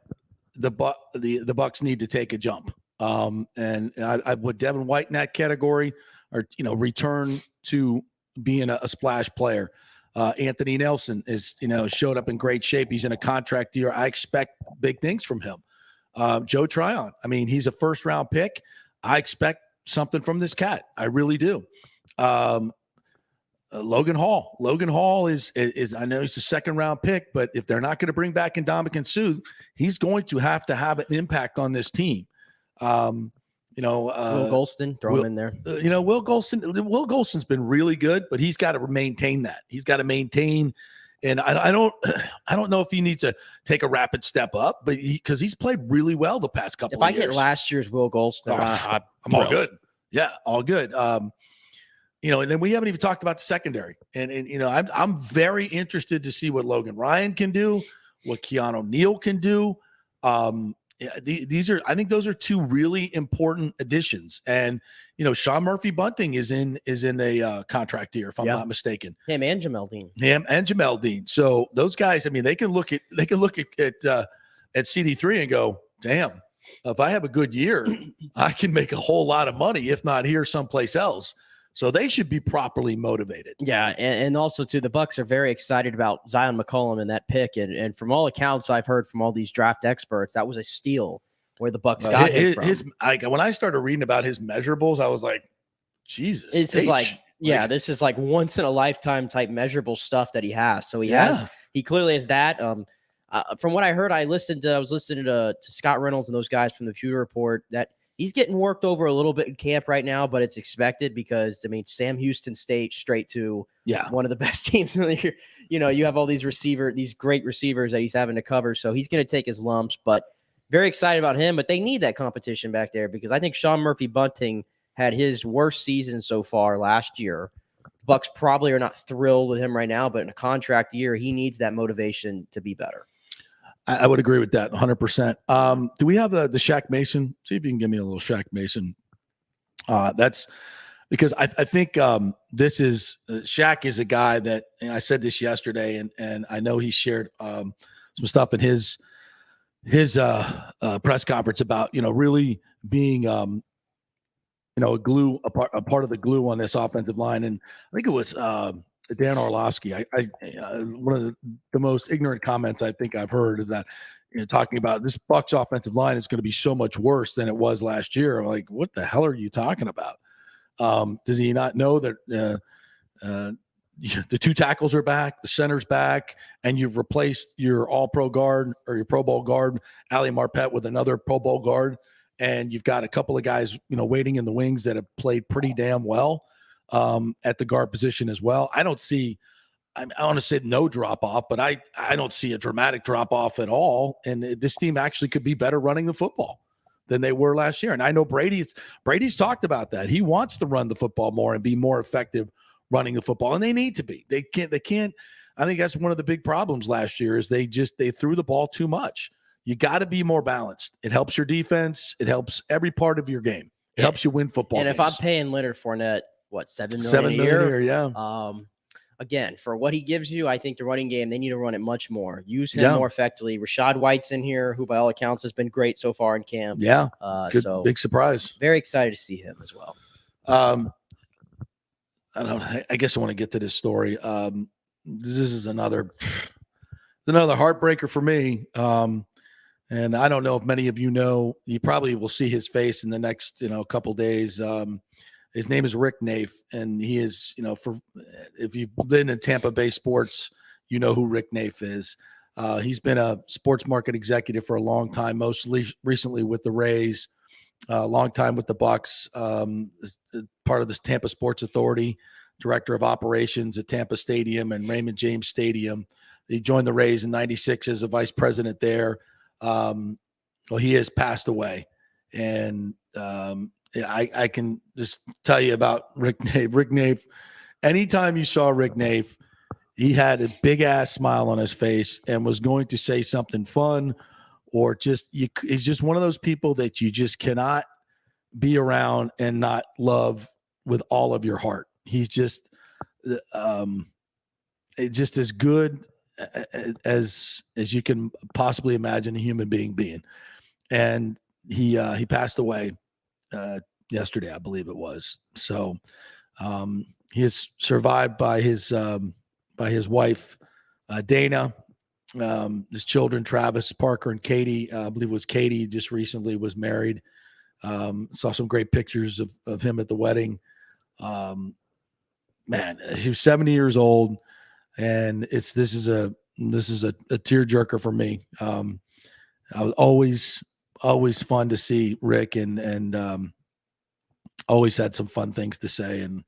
the Bucs need to take a jump. And I would Devin White in that category, or return to being a splash player. Anthony Nelson is showed up in great shape. He's in a contract year. I expect big things from him. Joe Tryon, I mean, he's a first-round pick. I expect something from this cat. I really do. Logan Hall. Logan Hall is I know he's a second round pick, but if they're not going to bring back Ndamukong Suh, he's going to have an impact on this team. Will Golston, throw him in there. Will Golston's been really good, but he's got to maintain that. He's got to maintain. And I don't know if he needs to take a rapid step up, but because he's played really well the past couple of years. If I get last year's Will Golston, I'm all good. Yeah, all good. And then we haven't even talked about the secondary. And I'm very interested to see what Logan Ryan can do, what Keanu Neal can do. I think those are two really important additions. And Sean Murphy Bunting is in a contract year, if I'm not mistaken. Him and Jamel Dean. So those guys, I mean, they can look at CD3 and go, damn, if I have a good year, I can make a whole lot of money, if not here, someplace else. So they should be properly motivated. Yeah, and also too, the Bucs are very excited about Zion McCollum and that pick. And from all accounts I've heard from all these draft experts, that was a steal where the Bucs got him from. When I started reading about his measurables, I was like, Jesus. This is like once in a lifetime type measurable stuff that he has. So he clearly has that. From what I heard, I was listening to Scott Reynolds and those guys from the Pewter Report that he's getting worked over a little bit in camp right now, but it's expected because, Sam Houston State straight to one of the best teams in the year. You have all these great receivers that he's having to cover. So he's going to take his lumps, but very excited about him. But they need that competition back there because I think Sean Murphy Bunting had his worst season so far last year. Bucs probably are not thrilled with him right now, but in a contract year, he needs that motivation to be better. I would agree with that 100%. Do we have the Shaq Mason? See if you can give me a little Shaq Mason. That's because I think this is Shaq is a guy that, and I said this yesterday, and I know he shared some stuff in his press conference about really being a part of the glue on this offensive line. And I think it was Dan Orlovsky. One of the most ignorant comments I think I've heard is that talking about this Bucs offensive line is going to be so much worse than it was last year. I'm like, what the hell are you talking about? Does he not know that the two tackles are back, the center's back, and you've replaced your All-Pro guard or your Pro Bowl guard, Ali Marpet, with another Pro Bowl guard, and you've got a couple of guys waiting in the wings that have played pretty damn well at the guard position as well. I want to say no drop off, but I don't see a dramatic drop off at all. And this team actually could be better running the football than they were last year. And I know Brady's talked about that. He wants to run the football more and be more effective running the football. And they need to be. They can't. I think that's one of the big problems last year is they threw the ball too much. You got to be more balanced. It helps your defense. It helps every part of your game. It helps you win football games. If I'm paying Leonard Fournette, what, $7 million $7 million a year? Yeah. Again, for what he gives you, I think the running game, they need to run it much more. Use him more effectively. Rashad White's in here, who by all accounts has been great so far in camp. Yeah. Good, so big surprise. Very excited to see him as well. I guess I want to get to this story. This is another heartbreaker for me. And I don't know if many of you know, you probably will see his face in the next, couple days. His name is Rick Naif, and he is, if you've been in Tampa Bay sports, you know who Rick Naif is. He's been a sports market executive for a long time, most recently with the Rays, a long time with the Bucs, part of this Tampa Sports Authority, director of operations at Tampa Stadium and Raymond James Stadium. He joined the Rays in '96 as a vice president there. He has passed away, and I can just tell you about Rick Naif. Rick Naif, anytime you saw Rick Naif, he had a big ass smile on his face and was going to say something fun, or he's just one of those people that you just cannot be around and not love with all of your heart. He's just as good as you can possibly imagine a human being. And he passed away yesterday, I believe it was. So he is survived by his wife, Dana, his children, Travis, Parker, and Katie. I believe it was Katie just recently was married. Saw some great pictures of him at the wedding. man, he was 70 years old, and this is a tearjerker for me. I was always fun to see Rick, and always had some fun things to say, and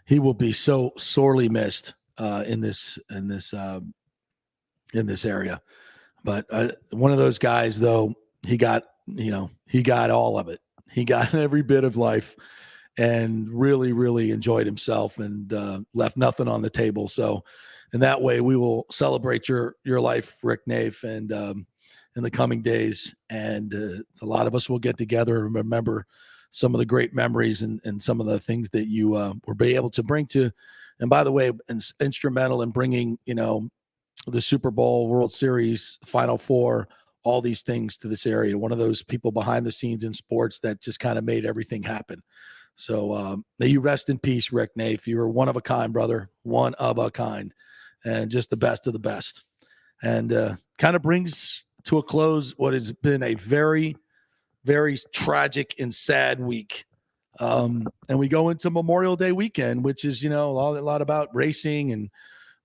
he will be so sorely missed in this area. But one of those guys, though, he got all of it. He got every bit of life, and really, really enjoyed himself, and left nothing on the table. So in that way, we will celebrate your life, Rick Nave, and in the coming days. And a lot of us will get together and remember some of the great memories and some of the things that you were able to bring to. And by the way, instrumental in bringing, the Super Bowl, World Series, Final Four, all these things to this area. One of those people behind the scenes in sports that just kind of made everything happen. So may you rest in peace, Rick Nave. You were one of a kind, brother, one of a kind, and just the best of the best. And kind of brings to a close what has been a very, very tragic and sad week. And we go into Memorial Day weekend, which is, a lot about racing, and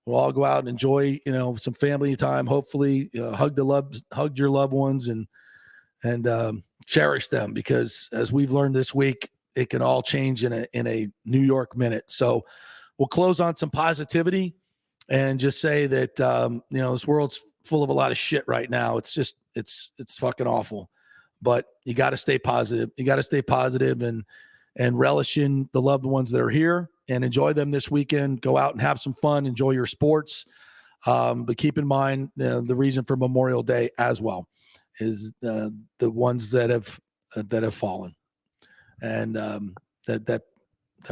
we'll all go out and enjoy, some family time, hopefully hug your loved ones and cherish them, because as we've learned this week, it can all change in a New York minute. So we'll close on some positivity and just say that, this world's full of a lot of shit right now. It's just, it's fucking awful, but you got to stay positive. You got to stay positive and relish in the loved ones that are here and enjoy them this weekend. Go out and have some fun, enjoy your sports. But keep in mind the reason for Memorial Day as well is the ones that have fallen and that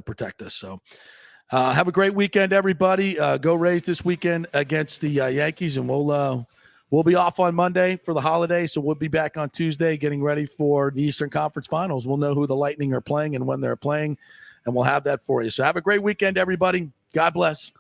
protect us. So have a great weekend, everybody. Go Rays this weekend against the Yankees, and we'll be off on Monday for the holiday, so we'll be back on Tuesday getting ready for the Eastern Conference Finals. We'll know who the Lightning are playing and when they're playing, and we'll have that for you. So have a great weekend, everybody. God bless.